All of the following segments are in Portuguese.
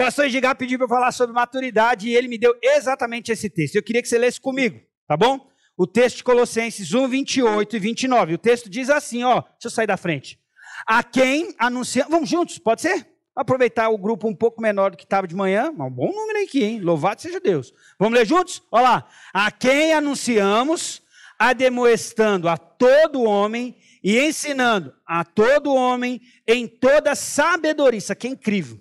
pastor Edgar pediu para eu falar sobre maturidade e ele me deu exatamente esse texto. Eu queria que você lesse comigo, tá bom? O texto de Colossenses 1, 28 e 29. O texto diz assim, ó, deixa eu sair da frente. A quem anunciamos... Vamos juntos, pode ser? Aproveitar o grupo um pouco menor do que estava de manhã. Um bom número aqui, hein? Louvado seja Deus. Vamos ler juntos? Olha lá. A quem anunciamos, ademoestando a todo homem e ensinando a todo homem em toda sabedoria. Isso aqui é incrível.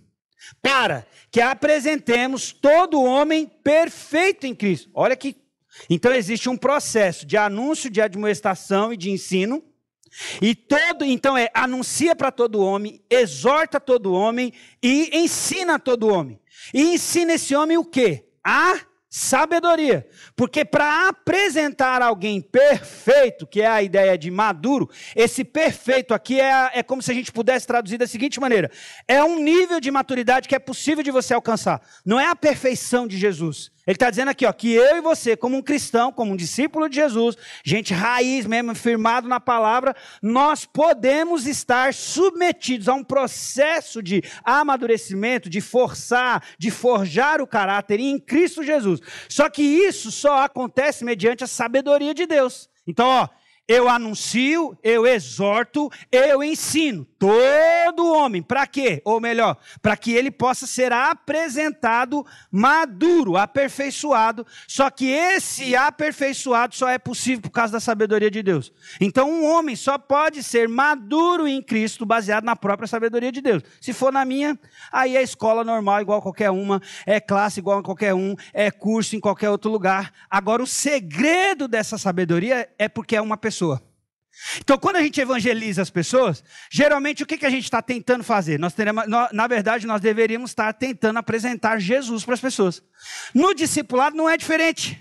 Para que apresentemos todo homem perfeito em Cristo. Olha que... Então existe um processo de anúncio, de admoestação e de ensino. Então anuncia para todo homem, exorta todo homem e ensina a todo homem. E ensina esse homem o quê? A sabedoria. Porque para apresentar alguém perfeito, que é a ideia de maduro, esse perfeito aqui é como se a gente pudesse traduzir da seguinte maneira. É um nível de maturidade que é possível de você alcançar. Não é a perfeição de Jesus. Ele está dizendo aqui, ó, que eu e você, como um cristão, como um discípulo de Jesus, gente raiz mesmo, firmado na palavra, nós podemos estar submetidos a um processo de amadurecimento, de forçar, de forjar o caráter em Cristo Jesus. Só que isso só acontece mediante a sabedoria de Deus. Então, ó, eu anuncio, eu exorto, eu ensino todo homem. Para quê? Ou melhor, para que ele possa ser apresentado maduro, aperfeiçoado. Só que esse aperfeiçoado só é possível por causa da sabedoria de Deus. Então um homem só pode ser maduro em Cristo baseado na própria sabedoria de Deus. Se for na minha, aí é escola normal igual a qualquer uma, é classe igual a qualquer um, é curso em qualquer outro lugar. Agora o segredo dessa sabedoria é porque é uma pessoa. Então, quando a gente evangeliza as pessoas, geralmente o que a gente está tentando fazer? Na verdade, nós deveríamos estar tentando apresentar Jesus para as pessoas. No discipulado não é diferente.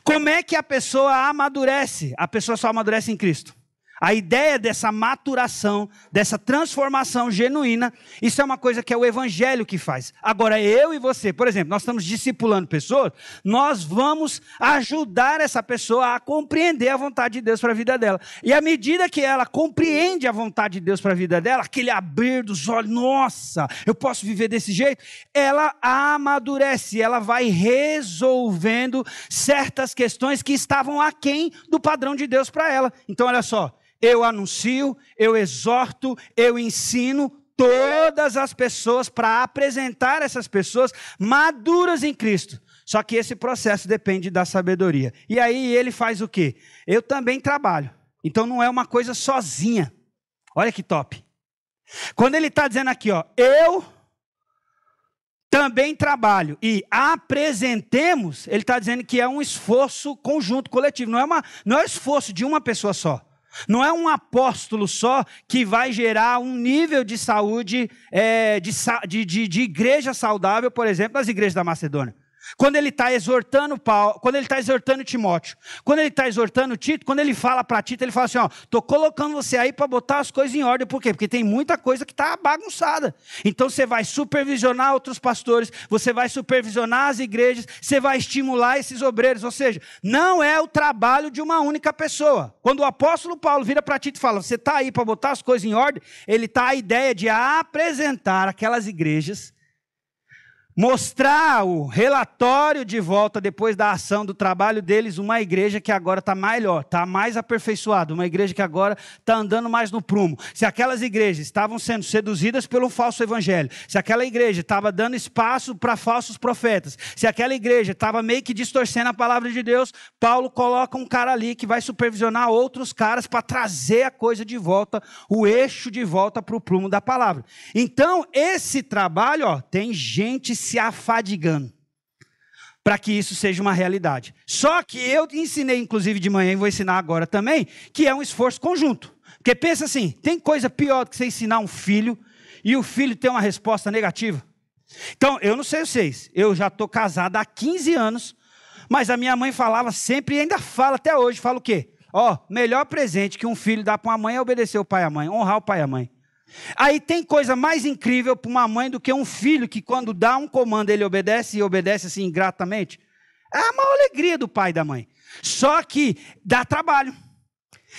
Como é que a pessoa amadurece? A pessoa só amadurece em Cristo. A ideia dessa maturação, dessa transformação genuína, isso é uma coisa que é o evangelho que faz. Agora, eu e você, por exemplo, nós estamos discipulando pessoas, nós vamos ajudar essa pessoa a compreender a vontade de Deus para a vida dela. E à medida que ela compreende a vontade de Deus para a vida dela, aquele abrir dos olhos, nossa, eu posso viver desse jeito, ela amadurece, ela vai resolvendo certas questões que estavam aquém do padrão de Deus para ela. Então, olha só. Eu anuncio, eu exorto, eu ensino todas as pessoas para apresentar essas pessoas maduras em Cristo. Só que esse processo depende da sabedoria. E aí ele faz o quê? Eu também trabalho. Então não é uma coisa sozinha. Olha que top. Quando ele está dizendo aqui, ó, eu também trabalho e apresentemos, ele está dizendo que é um esforço conjunto, coletivo. Não é o esforço de uma pessoa só. Não é um apóstolo só que vai gerar um nível de saúde, de igreja saudável, por exemplo, nas igrejas da Macedônia. Quando ele está exortando Paulo, quando ele está exortando Timóteo, quando ele está exortando Tito, quando ele fala para Tito, ele fala assim, ó, estou colocando você aí para botar as coisas em ordem. Por quê? Porque tem muita coisa que está bagunçada. Então você vai supervisionar outros pastores, você vai supervisionar as igrejas, você vai estimular esses obreiros. Ou seja, não é o trabalho de uma única pessoa. Quando o apóstolo Paulo vira para Tito e fala, você está aí para botar as coisas em ordem, ele está a ideia de apresentar aquelas igrejas, mostrar o relatório de volta depois da ação do trabalho deles, uma igreja que agora está melhor, está mais aperfeiçoada, uma igreja que agora está andando mais no prumo. Se aquelas igrejas estavam sendo seduzidas pelo falso evangelho, se aquela igreja estava dando espaço para falsos profetas, se aquela igreja estava meio que distorcendo a palavra de Deus, Paulo coloca um cara ali que vai supervisionar outros caras para trazer a coisa de volta, o eixo de volta para o prumo da palavra. Então, esse trabalho, ó, tem gente se afadigando para que isso seja uma realidade. Só que eu ensinei, inclusive de manhã, e vou ensinar agora também, que é um esforço conjunto. Porque pensa assim, tem coisa pior do que você ensinar um filho e o filho ter uma resposta negativa? Então, eu não sei vocês, eu já estou casado há 15 anos, mas a minha mãe falava sempre, e ainda fala até hoje, fala o quê? Ó, melhor presente que um filho dá para uma mãe é obedecer o pai e a mãe, honrar o pai e a mãe. Aí tem coisa mais incrível para uma mãe do que um filho que quando dá um comando ele obedece e obedece assim ingratamente. É a maior alegria do pai e da mãe. Só que dá trabalho.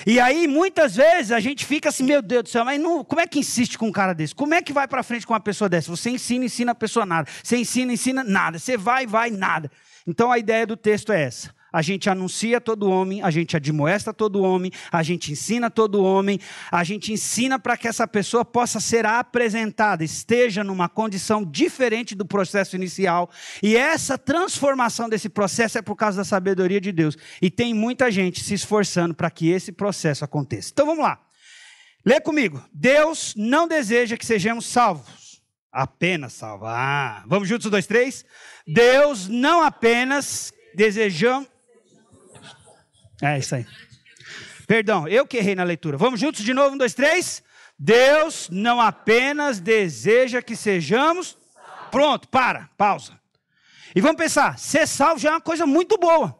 E aí, muitas vezes, a gente fica assim, meu Deus do céu, mas não, como é que insiste com um cara desse? Como é que vai para frente com uma pessoa dessa? Você ensina a pessoa nada. Você ensina nada. Você vai, nada. Então, a ideia do texto é essa. A gente anuncia todo homem, a gente admoesta todo homem, a gente ensina todo homem, a gente ensina para que essa pessoa possa ser apresentada, esteja numa condição diferente do processo inicial. E essa transformação desse processo é por causa da sabedoria de Deus. E tem muita gente se esforçando para que esse processo aconteça. Então vamos lá. Lê comigo. Deus não deseja que sejamos salvos. Apenas salvos. Vamos juntos, 1, 2, 3. Deus não apenas desejamos... É isso aí. Perdão, eu que errei na leitura. Vamos juntos de novo, 1, 2, 3. Deus não apenas deseja que sejamos... Pronto, pausa. E vamos pensar, ser salvo já é uma coisa muito boa.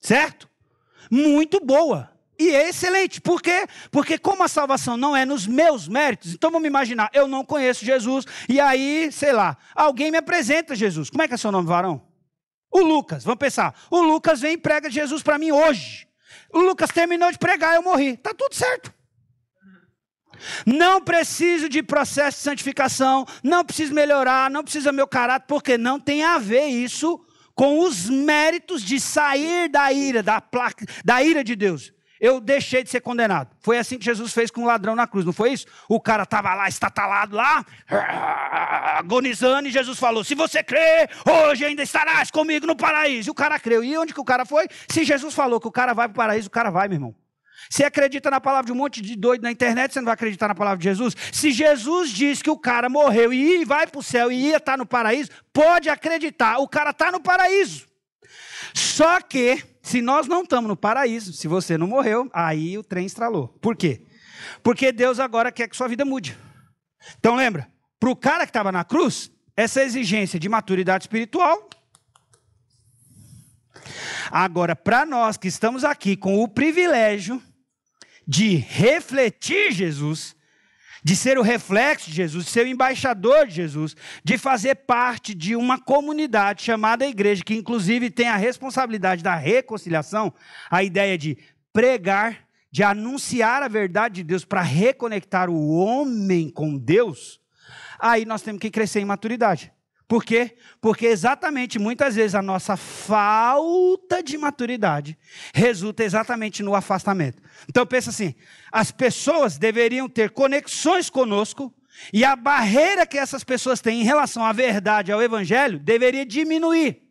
Certo? Muito boa. E é excelente. Por quê? Porque como a salvação não é nos meus méritos, então vamos imaginar, eu não conheço Jesus, e aí, sei lá, alguém me apresenta Jesus. Como é que é seu nome, varão? O Lucas, vamos pensar. O Lucas vem e prega Jesus para mim hoje. O Lucas terminou de pregar, eu morri. Está tudo certo. Não preciso de processo de santificação, não preciso melhorar, não precisa meu caráter, porque não tem a ver isso com os méritos de sair da ira, da ira de Deus. Eu deixei de ser condenado. Foi assim que Jesus fez com o ladrão na cruz, não foi isso? O cara estava lá, estatalado lá, agonizando, e Jesus falou, se você crer, hoje ainda estarás comigo no paraíso. E o cara creu. E onde que o cara foi? Se Jesus falou que o cara vai para o paraíso, o cara vai, meu irmão. Você acredita na palavra de um monte de doido na internet, você não vai acreditar na palavra de Jesus? Se Jesus diz que o cara morreu e vai para o céu e ia estar no paraíso, pode acreditar, o cara está no paraíso. Só que, se nós não estamos no paraíso, se você não morreu, aí o trem estralou. Por quê? Porque Deus agora quer que sua vida mude. Então lembra, para o cara que estava na cruz, essa exigência de maturidade espiritual. Agora, para nós que estamos aqui com o privilégio de refletir Jesus, de ser o reflexo de Jesus, de ser o embaixador de Jesus, de fazer parte de uma comunidade chamada igreja, que inclusive tem a responsabilidade da reconciliação, a ideia de pregar, de anunciar a verdade de Deus para reconectar o homem com Deus, aí nós temos que crescer em maturidade. Por quê? Porque exatamente, muitas vezes, a nossa falta de maturidade resulta exatamente no afastamento. Então, pensa assim, as pessoas deveriam ter conexões conosco e a barreira que essas pessoas têm em relação à verdade, ao evangelho, deveria diminuir.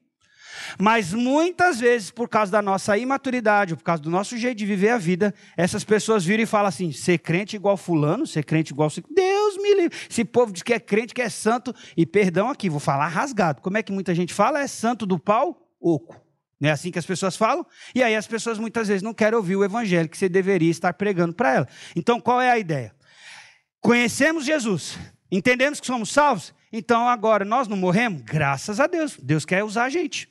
Mas muitas vezes, por causa da nossa imaturidade, por causa do nosso jeito de viver a vida, essas pessoas viram e falam assim, ser crente igual fulano, ser crente igual... Deus me livre. Esse povo diz que é crente, que é santo, e perdão aqui, vou falar rasgado. Como é que muita gente fala? É santo do pau, oco. Não é assim que as pessoas falam? E aí as pessoas muitas vezes não querem ouvir o evangelho que você deveria estar pregando para ela. Então qual é a ideia? Conhecemos Jesus, entendemos que somos salvos, então agora nós não morremos? Graças a Deus. Deus quer usar a gente.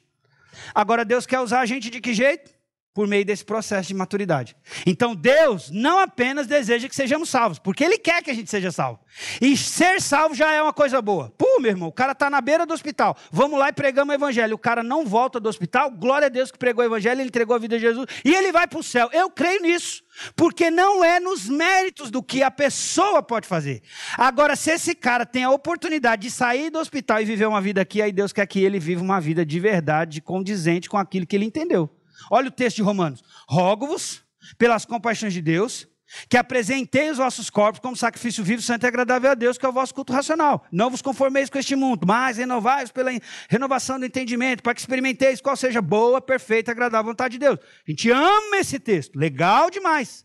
Agora Deus quer usar a gente de que jeito? Por meio desse processo de maturidade. Então Deus não apenas deseja que sejamos salvos, porque Ele quer que a gente seja salvo. E ser salvo já é uma coisa boa. Meu irmão, o cara está na beira do hospital, vamos lá e pregamos o evangelho. O cara não volta do hospital, glória a Deus que pregou o evangelho, ele entregou a vida a Jesus, e ele vai para o céu. Eu creio nisso, porque não é nos méritos do que a pessoa pode fazer. Agora, se esse cara tem a oportunidade de sair do hospital e viver uma vida aqui, aí Deus quer que ele viva uma vida de verdade, condizente com aquilo que ele entendeu. Olha o texto de Romanos. Rogo-vos, pelas compaixões de Deus, que apresentei os vossos corpos como sacrifício vivo, santo e agradável a Deus, que é o vosso culto racional. Não vos conformeis com este mundo, mas renovai-vos pela renovação do entendimento, para que experimenteis qual seja boa, perfeita e agradável vontade de Deus. A gente ama esse texto, legal demais.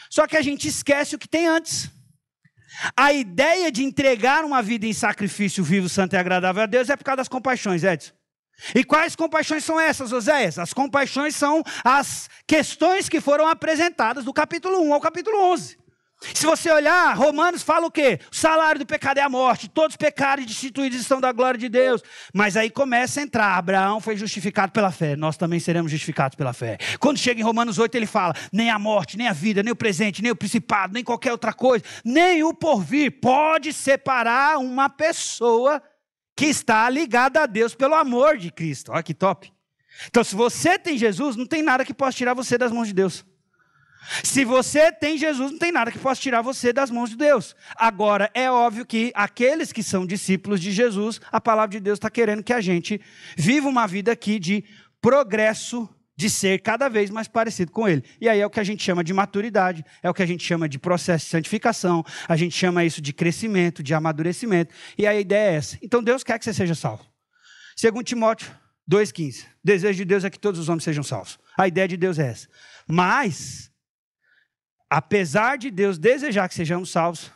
Só que a gente esquece o que tem antes. A ideia de entregar uma vida em sacrifício vivo, santo e agradável a Deus é por causa das compaixões, Edson. E quais compaixões são essas, Oséias? As compaixões são as questões que foram apresentadas do capítulo 1 ao capítulo 11. Se você olhar, Romanos fala o quê? O salário do pecado é a morte, todos pecaram e destituídos estão da glória de Deus. Mas aí começa a entrar, Abraão foi justificado pela fé, nós também seremos justificados pela fé. Quando chega em Romanos 8 ele fala, nem a morte, nem a vida, nem o presente, nem o principado, nem qualquer outra coisa, nem o porvir pode separar uma pessoa que está ligada a Deus pelo amor de Cristo. Olha que top. Então se você tem Jesus, não tem nada que possa tirar você das mãos de Deus. Se você tem Jesus, não tem nada que possa tirar você das mãos de Deus. Agora, é óbvio que aqueles que são discípulos de Jesus, a palavra de Deus está querendo que a gente viva uma vida aqui de progresso, de ser cada vez mais parecido com Ele. E aí é o que a gente chama de maturidade, é o que a gente chama de processo de santificação, a gente chama isso de crescimento, de amadurecimento. E a ideia é essa. Então Deus quer que você seja salvo. 2 Timóteo 2,15. O desejo de Deus é que todos os homens sejam salvos. A ideia de Deus é essa. Mas, apesar de Deus desejar que sejamos salvos,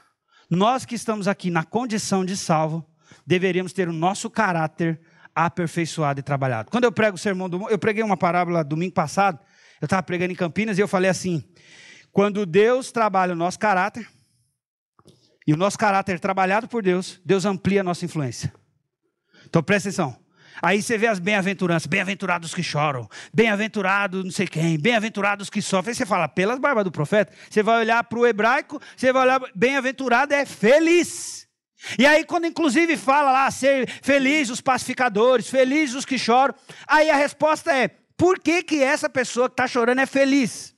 nós que estamos aqui na condição de salvo, deveríamos ter o nosso caráter aperfeiçoado e trabalhado. Quando eu prego o sermão do... Eu preguei uma parábola domingo passado, eu estava pregando em Campinas e eu falei assim, quando Deus trabalha o nosso caráter, e o nosso caráter é trabalhado por Deus, Deus amplia a nossa influência. Então presta atenção. Aí você vê as bem-aventuranças, bem-aventurados que choram, bem-aventurados não sei quem, bem-aventurados que sofrem. Aí você fala, pelas barbas do profeta, você vai olhar para o hebraico, você vai olhar, bem-aventurado é feliz. E aí quando inclusive fala lá, ser feliz os pacificadores, felizes os que choram, aí a resposta é, por que que essa pessoa que está chorando é feliz?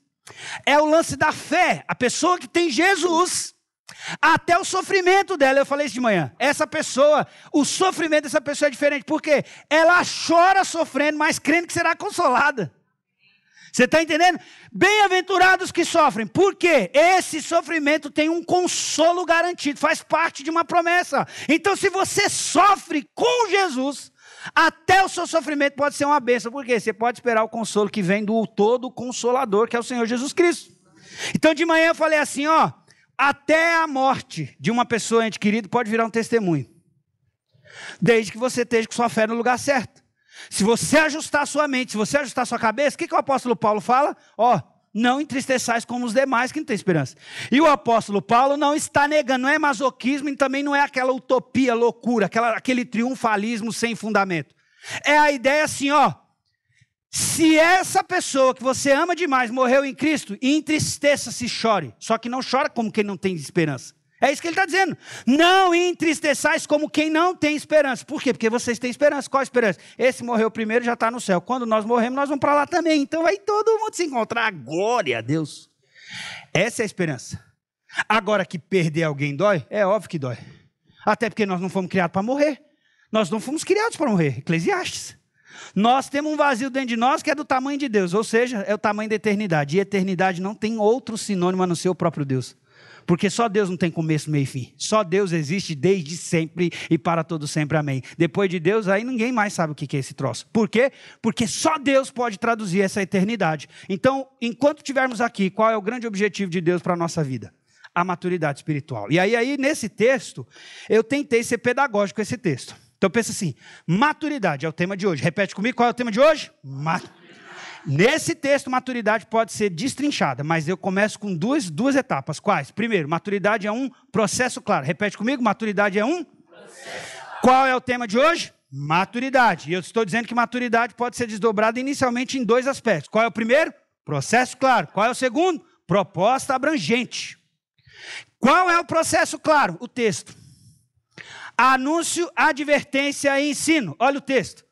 É o lance da fé, a pessoa que tem Jesus, até o sofrimento dela, eu falei isso de manhã, essa pessoa, o sofrimento dessa pessoa é diferente, por quê? Ela chora sofrendo, mas crendo que será consolada. Você está entendendo? Bem-aventurados que sofrem. Por quê? Esse sofrimento tem um consolo garantido. Faz parte de uma promessa. Então, se você sofre com Jesus, até o seu sofrimento pode ser uma bênção. Por quê? Você pode esperar o consolo que vem do todo consolador, que é o Senhor Jesus Cristo. Então, de manhã eu falei assim, ó. Até a morte de uma pessoa ente querido pode virar um testemunho. Desde que você esteja com sua fé no lugar certo. Se você ajustar a sua mente, se você ajustar a sua cabeça, o que o apóstolo Paulo fala? Ó, não entristeçais como os demais que não têm esperança. E o apóstolo Paulo não está negando, não é masoquismo e também não é aquela utopia, loucura, aquele triunfalismo sem fundamento. É a ideia assim, ó, se essa pessoa que você ama demais morreu em Cristo, entristeça-se e chore. Só que não chora como quem não tem esperança. É isso que ele está dizendo. Não entristeçais como quem não tem esperança. Por quê? Porque vocês têm esperança. Qual a esperança? Esse morreu primeiro e já está no céu. Quando nós morremos, nós vamos para lá também. Então vai todo mundo se encontrar. Glória a Deus. Essa é a esperança. Agora que perder alguém dói, é óbvio que dói. Até porque nós não fomos criados para morrer. Nós não fomos criados para morrer. Eclesiastes. Nós temos um vazio dentro de nós que é do tamanho de Deus. Ou seja, é o tamanho da eternidade. E eternidade não tem outro sinônimo a não ser o próprio Deus. Porque só Deus não tem começo, meio e fim. Só Deus existe desde sempre e para todo sempre, amém. Depois de Deus, aí ninguém mais sabe o que é esse troço. Por quê? Porque só Deus pode traduzir essa eternidade. Então, enquanto estivermos aqui, qual é o grande objetivo de Deus para a nossa vida? A maturidade espiritual. E aí, nesse texto, eu tentei ser pedagógico com esse texto. Então, pensa assim, maturidade é o tema de hoje. Repete comigo, qual é o tema de hoje? Nesse texto, maturidade pode ser destrinchada, mas eu começo com duas etapas. Quais? Primeiro, maturidade é um processo claro. Repete comigo, maturidade é um processo. Qual é o tema de hoje? Maturidade. E eu estou dizendo que maturidade pode ser desdobrada inicialmente em dois aspectos. Qual é o primeiro? Processo claro. Qual é o segundo? Proposta abrangente. Qual é o processo claro? O texto. Anúncio, advertência e ensino. Olha o texto.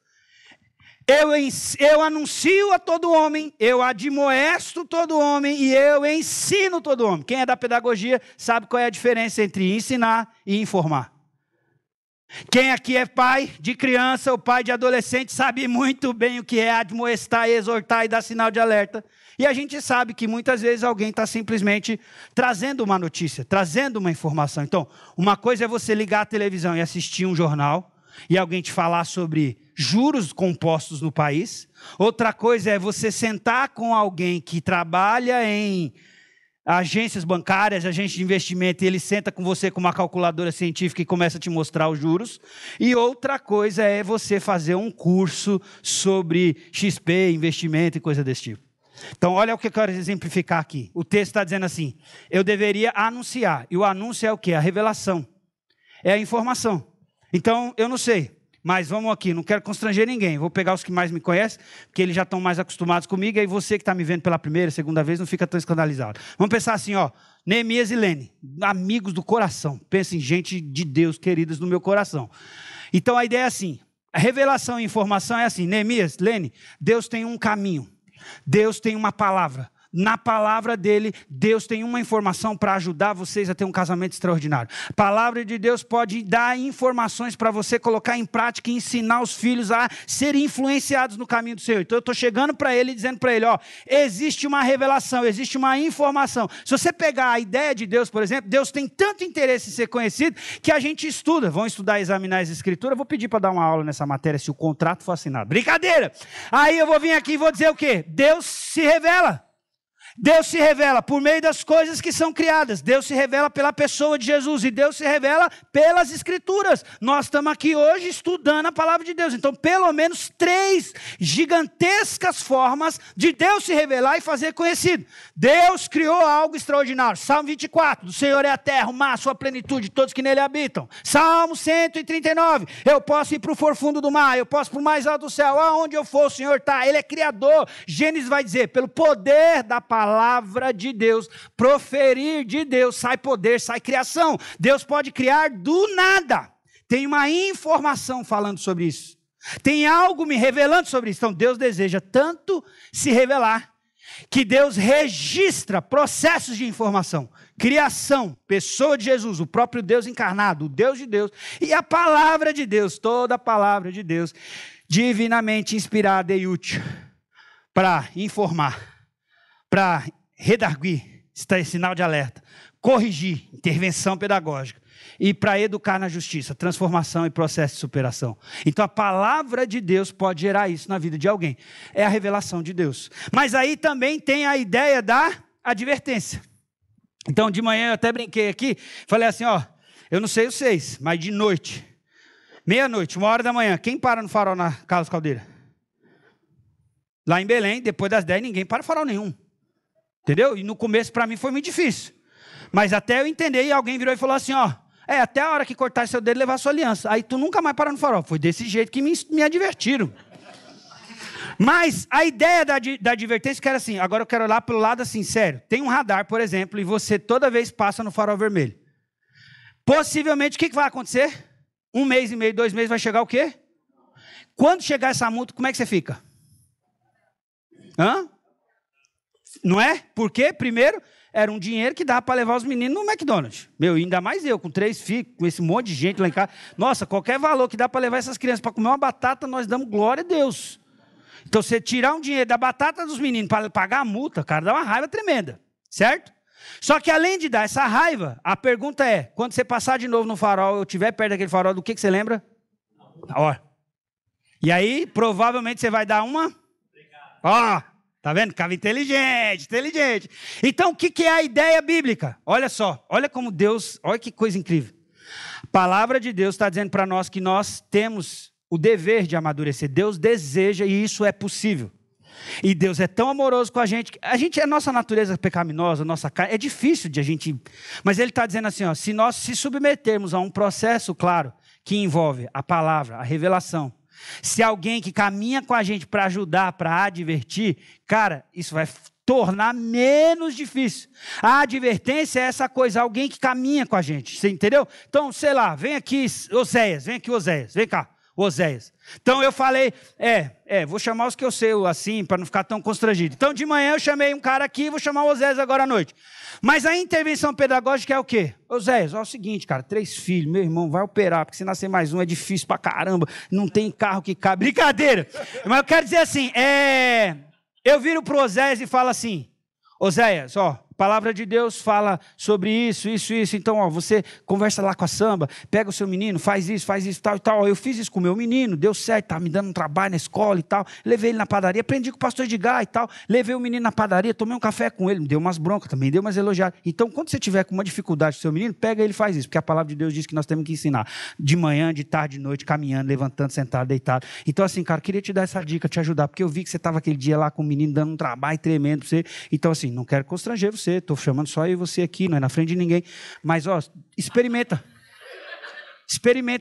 Eu anuncio a todo homem, eu admoesto todo homem e eu ensino todo homem. Quem é da pedagogia sabe qual é a diferença entre ensinar e informar. Quem aqui é pai de criança ou pai de adolescente sabe muito bem o que é admoestar, exortar e dar sinal de alerta. E a gente sabe que muitas vezes alguém está simplesmente trazendo uma notícia, trazendo uma informação. Então, uma coisa é você ligar a televisão e assistir um jornal e alguém te falar sobre juros compostos no país. Outra coisa é você sentar com alguém que trabalha em agências bancárias, agências de investimento, e ele senta com você com uma calculadora científica e começa a te mostrar os juros. E outra coisa é você fazer um curso sobre XP, investimento e coisa desse tipo. Então, olha o que eu quero exemplificar aqui. O texto está dizendo assim, eu deveria anunciar. E o anúncio é o quê? A revelação. É a informação. Então, eu não sei, mas vamos aqui, não quero constranger ninguém. Vou pegar os que mais me conhecem, porque eles já estão mais acostumados comigo, e aí você que está me vendo pela primeira, segunda vez, não fica tão escandalizado. Vamos pensar assim, ó, Neemias e Lene, amigos do coração. Pensa em gente de Deus, queridas no meu coração. Então, a ideia é assim, a revelação e informação é assim, Neemias, Lene, Deus tem um caminho, Deus tem uma palavra, na palavra dele, Deus tem uma informação para ajudar vocês a ter um casamento extraordinário. A palavra de Deus pode dar informações para você colocar em prática e ensinar os filhos a serem influenciados no caminho do Senhor. Então eu estou chegando para ele e dizendo para ele, ó, existe uma revelação, existe uma informação. Se você pegar a ideia de Deus, por exemplo, Deus tem tanto interesse em ser conhecido que a gente estuda. Vão estudar e examinar as escrituras. Eu vou pedir para dar uma aula nessa matéria se o contrato for assinado. Brincadeira! Aí eu vou vir aqui e vou dizer o quê? Deus se revela. Deus se revela por meio das coisas que são criadas. Deus se revela pela pessoa de Jesus. E Deus se revela pelas escrituras. Nós estamos aqui hoje estudando a palavra de Deus. Então, pelo menos 3 gigantescas formas de Deus se revelar e fazer conhecido. Deus criou algo extraordinário. Salmo 24. Do Senhor é a terra, o mar, sua plenitude, todos que nele habitam. Salmo 139. Eu posso ir para o forfundo do mar. Eu posso para o mais alto do céu. Aonde eu for, o Senhor está. Ele é criador. Gênesis vai dizer, pelo poder da palavra de Deus, proferir de Deus, sai poder, sai criação. Deus pode criar do nada. Tem uma informação falando sobre isso. Tem algo me revelando sobre isso. Então Deus deseja tanto se revelar, que Deus registra processos de informação. Criação, pessoa de Jesus, o próprio Deus encarnado, o Deus de Deus, e a palavra de Deus, toda a palavra de Deus, divinamente inspirada e útil para informar, para redarguir, sinal de alerta, corrigir, intervenção pedagógica, e para educar na justiça, transformação e processo de superação. Então a palavra de Deus pode gerar isso na vida de alguém. É a revelação de Deus. Mas aí também tem a ideia da advertência. Então de manhã eu até brinquei aqui, falei assim, ó, eu não sei vocês, mas de noite, meia-noite, 1h da manhã, quem para no farol na Carlos Caldeira? Lá em Belém, depois das 10, ninguém para no farol nenhum. Entendeu? E no começo para mim foi muito difícil. Mas até eu entender, e alguém virou e falou assim, ó, até a hora que cortar seu dedo, levar sua aliança. Aí tu nunca mais para no farol. Foi desse jeito que me advertiram. Mas a ideia da advertência que era assim, agora eu quero olhar pelo lado assim, sério. Tem um radar, por exemplo, e você toda vez passa no farol vermelho. Possivelmente, o que vai acontecer? 1 mês e meio, 2 meses, vai chegar o quê? Quando chegar essa multa, como é que você fica? Hã? Não é? Porque, primeiro, era um dinheiro que dava para levar os meninos no McDonald's. Meu, ainda mais eu, com 3 filhos, com esse monte de gente lá em casa. Nossa, qualquer valor que dá para levar essas crianças para comer uma batata, nós damos glória a Deus. Então, você tirar um dinheiro da batata dos meninos para pagar a multa, cara, dá uma raiva tremenda. Certo? Só que, além de dar essa raiva, a pergunta é, quando você passar de novo no farol, eu estiver perto daquele farol, do que você lembra? Ó. E aí, provavelmente, você vai dar uma... Ó. Tá vendo? Ficava inteligente. Então, o que é a ideia bíblica? Olha só, olha como Deus, olha que coisa incrível. A palavra de Deus está dizendo para nós que nós temos o dever de amadurecer. Deus deseja e isso é possível. E Deus é tão amoroso com a gente, a nossa natureza pecaminosa, nossa carne, é difícil de a gente... Mas ele está dizendo assim, ó, se nós se submetermos a um processo, claro, que envolve a palavra, a revelação, se alguém que caminha com a gente para ajudar, para advertir, cara, isso vai tornar menos difícil. A advertência é essa coisa, alguém que caminha com a gente, você entendeu? Então, sei lá, vem aqui Oséias, vem cá, Oséias. Então eu falei, vou chamar os que eu sei assim, para não ficar tão constrangido. Então de manhã eu chamei um cara aqui, vou chamar o Oséias agora à noite. Mas a intervenção pedagógica é o quê? Oséias, olha o seguinte, cara, 3 filhos, meu irmão, vai operar, porque se nascer mais um é difícil pra caramba, não tem carro que cabe. Brincadeira! Mas eu quero dizer assim, eu viro pro Oséias e falo assim, Oséias, ó, a palavra de Deus fala sobre isso, então, ó, você conversa lá com a Samba, pega o seu menino, faz isso, tal e tal, eu fiz isso com o meu menino, deu certo, tá me dando um trabalho na escola e tal, levei ele na padaria, aprendi com o pastor Edgar e tal, levei o menino na padaria, tomei um café com ele, me deu umas broncas também, deu umas elogiadas. Então, quando você tiver com uma dificuldade com o seu menino, pega ele e faz isso, porque a palavra de Deus diz que nós temos que ensinar, de manhã, de tarde, de noite, caminhando, levantando, sentado, deitado. Então, assim, cara, queria te dar essa dica, te ajudar, porque eu vi que você estava aquele dia lá com o menino dando um trabalho tremendo pra você, então, assim, não quero constranger você, estou chamando só eu e você aqui, não é na frente de ninguém, mas ó, experimenta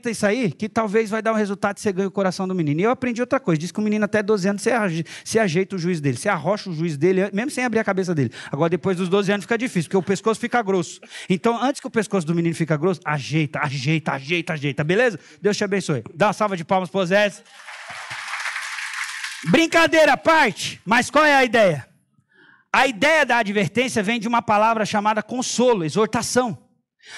isso aí, que talvez vai dar um resultado e você ganha o coração do menino. E eu aprendi outra coisa, diz que o menino até 12 anos você ajeita o juiz dele, você arrocha o juiz dele, mesmo sem abrir a cabeça dele. Agora depois dos 12 anos fica difícil, porque o pescoço fica grosso. Então antes que o pescoço do menino fica grosso, ajeita, beleza? Deus te abençoe. Dá uma salva de palmas para Oséias. Brincadeira à parte, mas qual é a ideia? A ideia da advertência vem de uma palavra chamada consolo, exortação.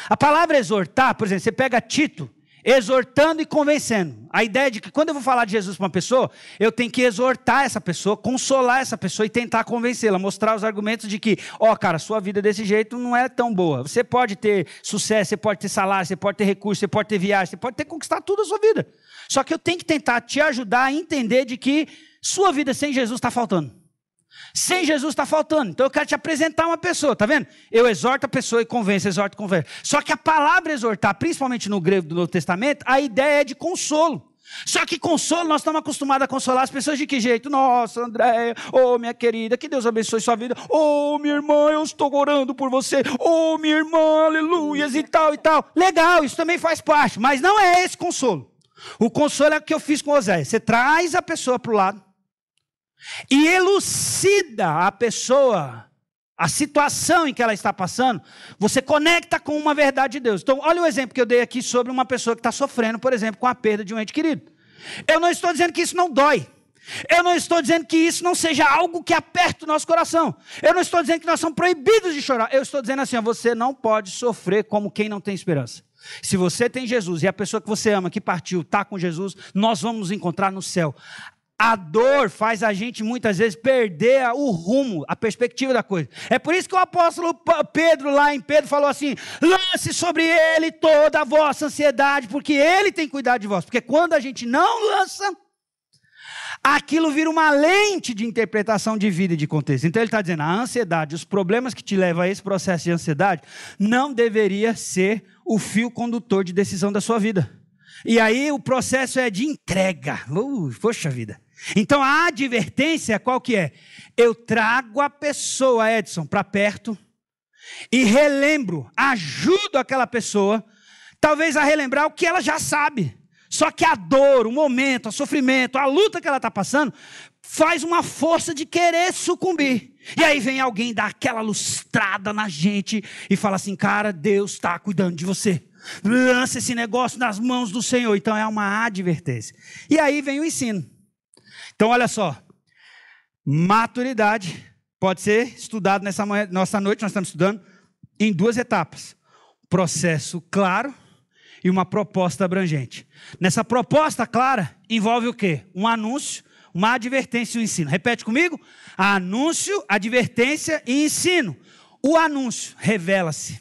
A palavra exortar, por exemplo, você pega Tito, exortando e convencendo. A ideia de que quando eu vou falar de Jesus para uma pessoa, eu tenho que exortar essa pessoa, consolar essa pessoa e tentar convencê-la, mostrar os argumentos de que, cara, sua vida desse jeito não é tão boa. Você pode ter sucesso, você pode ter salário, você pode ter recurso, você pode ter viagem, você pode ter conquistado tudo a sua vida. Só que eu tenho que tentar te ajudar a entender de que sua vida sem Jesus está faltando. Sem Jesus está faltando. Então eu quero te apresentar uma pessoa, tá vendo? Eu exorto a pessoa e convenço, exorto e convenço. Só que a palavra exortar, principalmente no grego do Novo Testamento, a ideia é de consolo. Só que consolo, nós estamos acostumados a consolar as pessoas de que jeito? Nossa, Andréia, minha querida, que Deus abençoe sua vida. Minha irmã, eu estou orando por você. Minha irmã, aleluias e tal e tal. Legal, isso também faz parte, mas não é esse consolo. O consolo é o que eu fiz com Oséias. Você traz a pessoa para o lado e elucida a pessoa, a situação em que ela está passando, você conecta com uma verdade de Deus. Então, olha o exemplo que eu dei aqui sobre uma pessoa que está sofrendo, por exemplo, com a perda de um ente querido. Eu não estou dizendo que isso não dói. Eu não estou dizendo que isso não seja algo que aperta o nosso coração. Eu não estou dizendo que nós somos proibidos de chorar. Eu estou dizendo assim, você não pode sofrer como quem não tem esperança. Se você tem Jesus e a pessoa que você ama, que partiu, está com Jesus, nós vamos nos encontrar no céu. A dor faz a gente muitas vezes perder o rumo, a perspectiva da coisa. É por isso que o apóstolo Pedro, lá em Pedro, falou assim: lance sobre ele toda a vossa ansiedade, porque ele tem cuidado de vós. Porque quando a gente não lança, aquilo vira uma lente de interpretação de vida e de contexto. Então ele está dizendo, a ansiedade, os problemas que te levam a esse processo de ansiedade, não deveria ser o fio condutor de decisão da sua vida. E aí o processo é de entrega. Poxa vida. Então a advertência qual que é? Eu trago a pessoa, Edson, para perto e relembro, ajudo aquela pessoa, talvez a relembrar o que ela já sabe. Só que a dor, o momento, o sofrimento, a luta que ela está passando, faz uma força de querer sucumbir. E aí vem alguém dar aquela lustrada na gente e fala assim, cara, Deus está cuidando de você. Lança esse negócio nas mãos do Senhor. Então é uma advertência. E aí vem o ensino. Então olha só, maturidade pode ser estudado nossa noite, nós estamos estudando em duas etapas. Processo claro e uma proposta abrangente. Nessa proposta clara envolve o quê? Um anúncio, uma advertência e um ensino. Repete comigo, anúncio, advertência e ensino. O anúncio revela-se.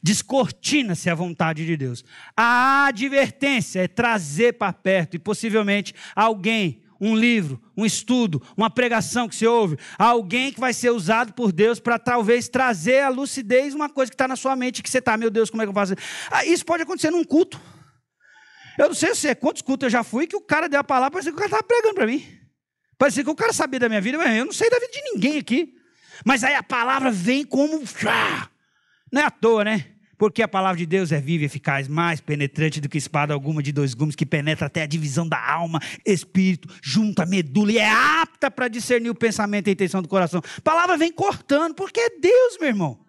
Descortina-se a vontade de Deus. A advertência é trazer para perto e possivelmente alguém, um livro, um estudo, uma pregação que você ouve, alguém que vai ser usado por Deus para talvez trazer à lucidez uma coisa que está na sua mente que você está, meu Deus, como é que eu faço? Isso pode acontecer num culto. Eu não sei se é quantos cultos eu já fui que o cara deu a palavra, parecia que o cara estava pregando para mim. Parecia que o cara sabia da minha vida, mas eu não sei da vida de ninguém aqui. Mas aí a palavra vem como... Não é à toa, né? Porque a palavra de Deus é viva e eficaz, mais penetrante do que espada alguma de dois gumes, que penetra até a divisão da alma, espírito, junta a medula, e é apta para discernir o pensamento e a intenção do coração. A palavra vem cortando, porque é Deus, meu irmão.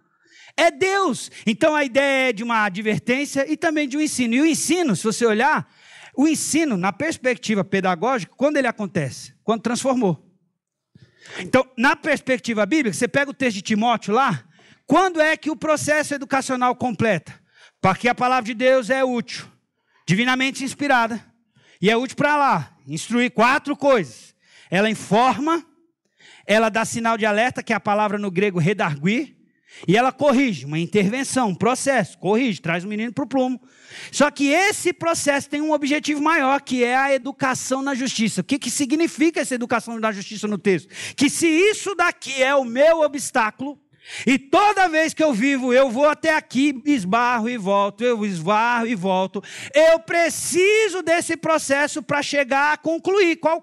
É Deus. Então a ideia é de uma advertência e também de um ensino. E o ensino, se você olhar, o ensino, na perspectiva pedagógica, quando ele acontece? Quando transformou. Então, na perspectiva bíblica, você pega o texto de Timóteo lá, quando é que o processo educacional completa? Porque a palavra de Deus é útil, divinamente inspirada, e é útil para lá, instruir 4 coisas. Ela informa, ela dá sinal de alerta, que é a palavra no grego redarguir, e ela corrige, uma intervenção, um processo, corrige, traz o menino para o prumo. Só que esse processo tem um objetivo maior, que é a educação na justiça. O que significa essa educação na justiça no texto? Que se isso daqui é o meu obstáculo, e toda vez que eu vivo, eu vou até aqui, esbarro e volto, eu esbarro e volto. Eu preciso desse processo para chegar a concluir. Qual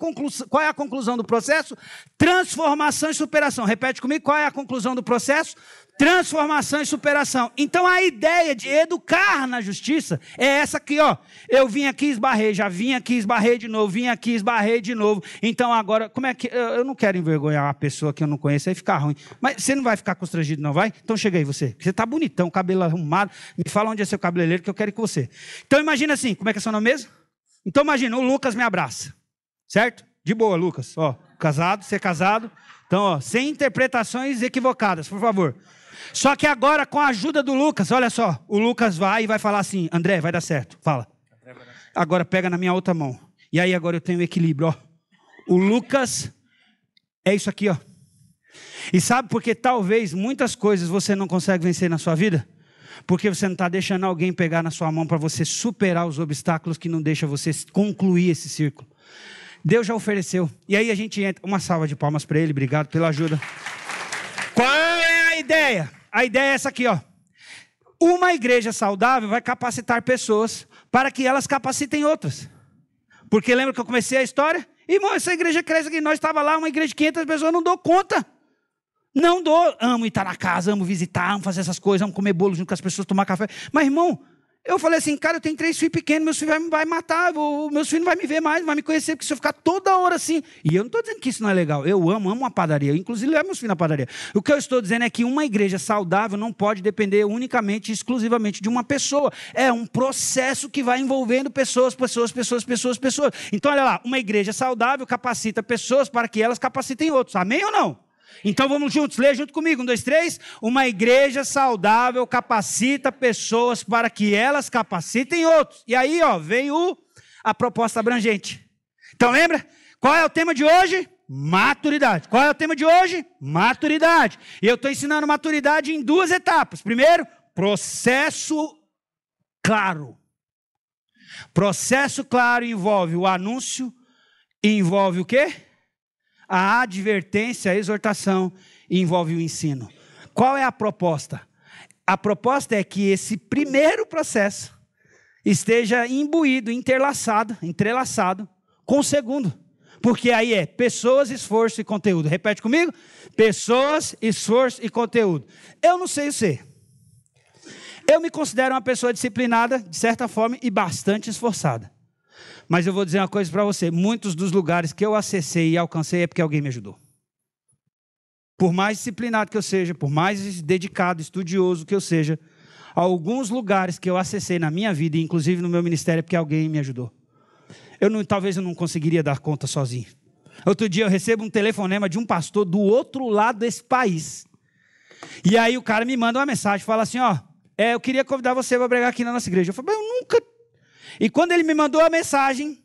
é a conclusão do processo? Transformação e superação. Repete comigo, qual é a conclusão do processo? Transformação e superação. Então a ideia de educar na justiça é essa aqui, ó. Eu vim aqui, esbarrei, já vim aqui, esbarrei de novo, vim aqui, esbarrei de novo. Então agora, como é que... Eu não quero envergonhar uma pessoa que eu não conheço, aí ficar ruim. Mas você não vai ficar constrangido, não vai? Então chega aí você. Você tá bonitão, cabelo arrumado. Me fala onde é seu cabeleireiro que eu quero ir com você. Então imagina assim, como é que é seu nome mesmo? Então imagina, o Lucas me abraça. Certo? De boa, Lucas. Ó, casado, você é casado. Então, ó, sem interpretações equivocadas, por favor. Só que agora, com a ajuda do Lucas, olha só, o Lucas vai e vai falar assim, André, vai dar certo, fala. Agora pega na minha outra mão. E aí agora eu tenho equilíbrio, ó. O Lucas é isso aqui, ó. E sabe por que talvez muitas coisas você não consegue vencer na sua vida? Porque você não está deixando alguém pegar na sua mão para você superar os obstáculos que não deixam você concluir esse círculo. Deus já ofereceu. E aí a gente entra. Uma salva de palmas para ele, obrigado pela ajuda. Qual é a ideia? A ideia é essa aqui, ó. Uma igreja saudável vai capacitar pessoas para que elas capacitem outras. Porque lembra que eu comecei a história? Irmão, essa igreja cresce aqui. Nós estávamos lá, uma igreja de 500 pessoas, não dou conta. Não dou. Amo estar na casa, amo visitar, amo fazer essas coisas, amo comer bolo junto com as pessoas, tomar café. Mas, irmão, eu falei assim, cara, eu tenho 3 filhos pequenos, meus filhos vai me matar, meus filhos não vão me ver mais, não vão me conhecer, porque se eu ficar toda hora assim... E eu não estou dizendo que isso não é legal. Eu amo uma padaria. Eu, inclusive, levo meus filhos na padaria. O que eu estou dizendo é que uma igreja saudável não pode depender unicamente, exclusivamente de uma pessoa. É um processo que vai envolvendo pessoas. Então, olha lá, uma igreja saudável capacita pessoas para que elas capacitem outros. Amém ou não? Então vamos juntos, lê junto comigo, 1, 2, 3. Uma igreja saudável capacita pessoas para que elas capacitem outros. E aí, ó, veio a proposta abrangente. Então lembra? Qual é o tema de hoje? Maturidade. Qual é o tema de hoje? Maturidade. E eu estou ensinando maturidade em 2 etapas. Primeiro, processo claro. Processo claro envolve o anúncio, envolve o quê? A advertência, a exortação, envolve o ensino. Qual é a proposta? A proposta é que esse primeiro processo esteja imbuído, entrelaçado com o segundo. Porque aí é pessoas, esforço e conteúdo. Repete comigo. Pessoas, esforço e conteúdo. Eu não sei você. Eu me considero uma pessoa disciplinada, de certa forma, e bastante esforçada. Mas eu vou dizer uma coisa para você, muitos dos lugares que eu acessei e alcancei é porque alguém me ajudou. Por mais disciplinado que eu seja, por mais dedicado, estudioso que eu seja, alguns lugares que eu acessei na minha vida, inclusive no meu ministério, é porque alguém me ajudou. Talvez eu não conseguiria dar conta sozinho. Outro dia eu recebo um telefonema de um pastor do outro lado desse país. E aí o cara me manda uma mensagem, fala assim, ó, eu queria convidar você para pregar aqui na nossa igreja. Eu falei, eu nunca... E quando ele me mandou a mensagem,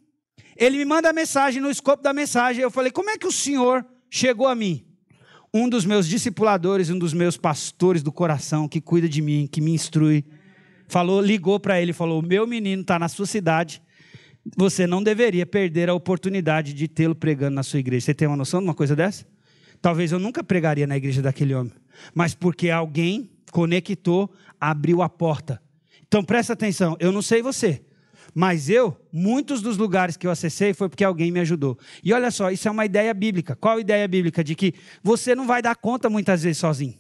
ele me manda a mensagem, no escopo da mensagem, eu falei, como é que o senhor chegou a mim? Um dos meus discipuladores, um dos meus pastores do coração, que cuida de mim, que me instrui, ligou para ele e falou, o meu menino está na sua cidade, você não deveria perder a oportunidade de tê-lo pregando na sua igreja. Você tem uma noção de uma coisa dessa? Talvez eu nunca pregaria na igreja daquele homem, mas porque alguém conectou, abriu a porta. Então presta atenção, eu não sei você, mas muitos dos lugares que eu acessei foi porque alguém me ajudou. E olha só, isso é uma ideia bíblica. Qual a ideia bíblica? De que você não vai dar conta muitas vezes sozinho.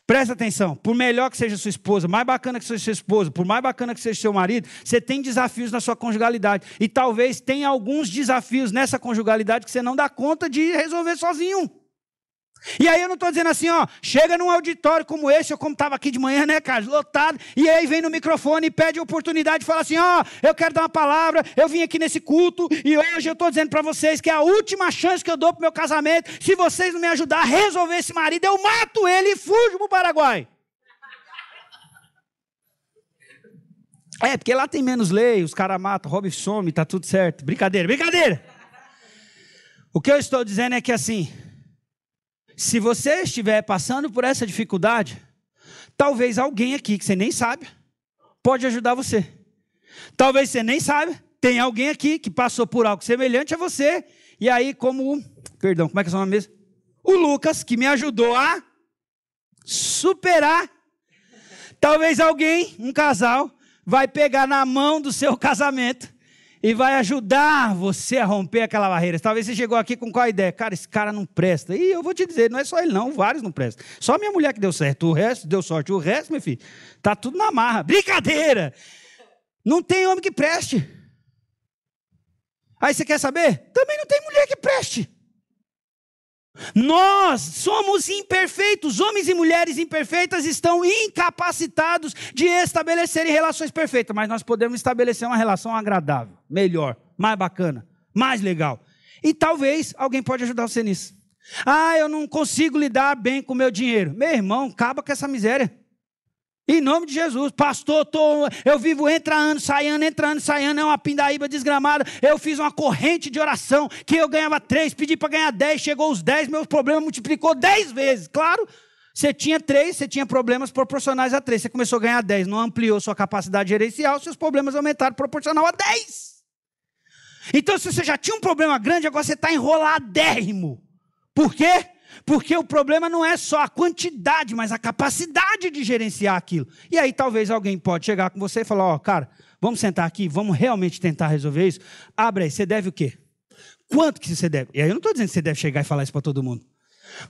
Presta atenção, por melhor que seja sua esposa, mais bacana que seja seu esposo, por mais bacana que seja seu marido, você tem desafios na sua conjugalidade. E talvez tenha alguns desafios nessa conjugalidade que você não dá conta de resolver sozinho. E aí eu não estou dizendo assim, ó, chega num auditório como esse, ou como estava aqui de manhã, né, Carlos, lotado, e aí vem no microfone e pede a oportunidade e fala assim, ó, eu quero dar uma palavra, eu vim aqui nesse culto, e hoje eu estou dizendo para vocês que é a última chance que eu dou para o meu casamento, se vocês não me ajudarem a resolver esse marido, eu mato ele e fujo para o Paraguai. Porque lá tem menos lei, os caras matam, roubam e some, tá tudo certo. Brincadeira. O que eu estou dizendo é que assim... Se você estiver passando por essa dificuldade, talvez alguém aqui que você nem sabe, pode ajudar você. Talvez você nem sabe, tem alguém aqui que passou por algo semelhante a você, e aí como é que é o seu nome mesmo? O Lucas, que me ajudou a superar. Talvez alguém, um casal, vai pegar na mão do seu casamento, e vai ajudar você a romper aquela barreira. Talvez você chegou aqui com qual ideia? Cara, esse cara não presta. E eu vou te dizer, não é só ele não, vários não prestam. Só minha mulher que deu certo, o resto deu sorte. O resto, meu filho, tá tudo na marra. Brincadeira! Não tem homem que preste. Aí você quer saber? Também não tem mulher que preste. Nós somos imperfeitos, homens e mulheres imperfeitas estão incapacitados de estabelecerem relações perfeitas, mas nós podemos estabelecer uma relação agradável, melhor, mais bacana, mais legal. E talvez alguém pode ajudar você nisso. Ah, eu não consigo lidar bem com o meu dinheiro. Meu irmão, acaba com essa miséria. Em nome de Jesus. Pastor, eu vivo entra ano, sai ano, é uma pindaíba desgramada. Eu fiz uma corrente de oração, que eu ganhava 3, pedi para ganhar 10, chegou os 10, meus problemas multiplicou 10 vezes. Claro, você tinha 3, você tinha problemas proporcionais a 3. Você começou a ganhar 10, não ampliou sua capacidade gerencial, seus problemas aumentaram proporcional a 10. Então, se você já tinha um problema grande, agora você está enroladérrimo. Por quê? Porque o problema não é só a quantidade, mas a capacidade de gerenciar aquilo. E aí talvez alguém pode chegar com você e falar, ó, cara, vamos sentar aqui, vamos realmente tentar resolver isso? Abre aí, você deve o quê? Quanto que você deve? E aí eu não estou dizendo que você deve chegar e falar isso para todo mundo.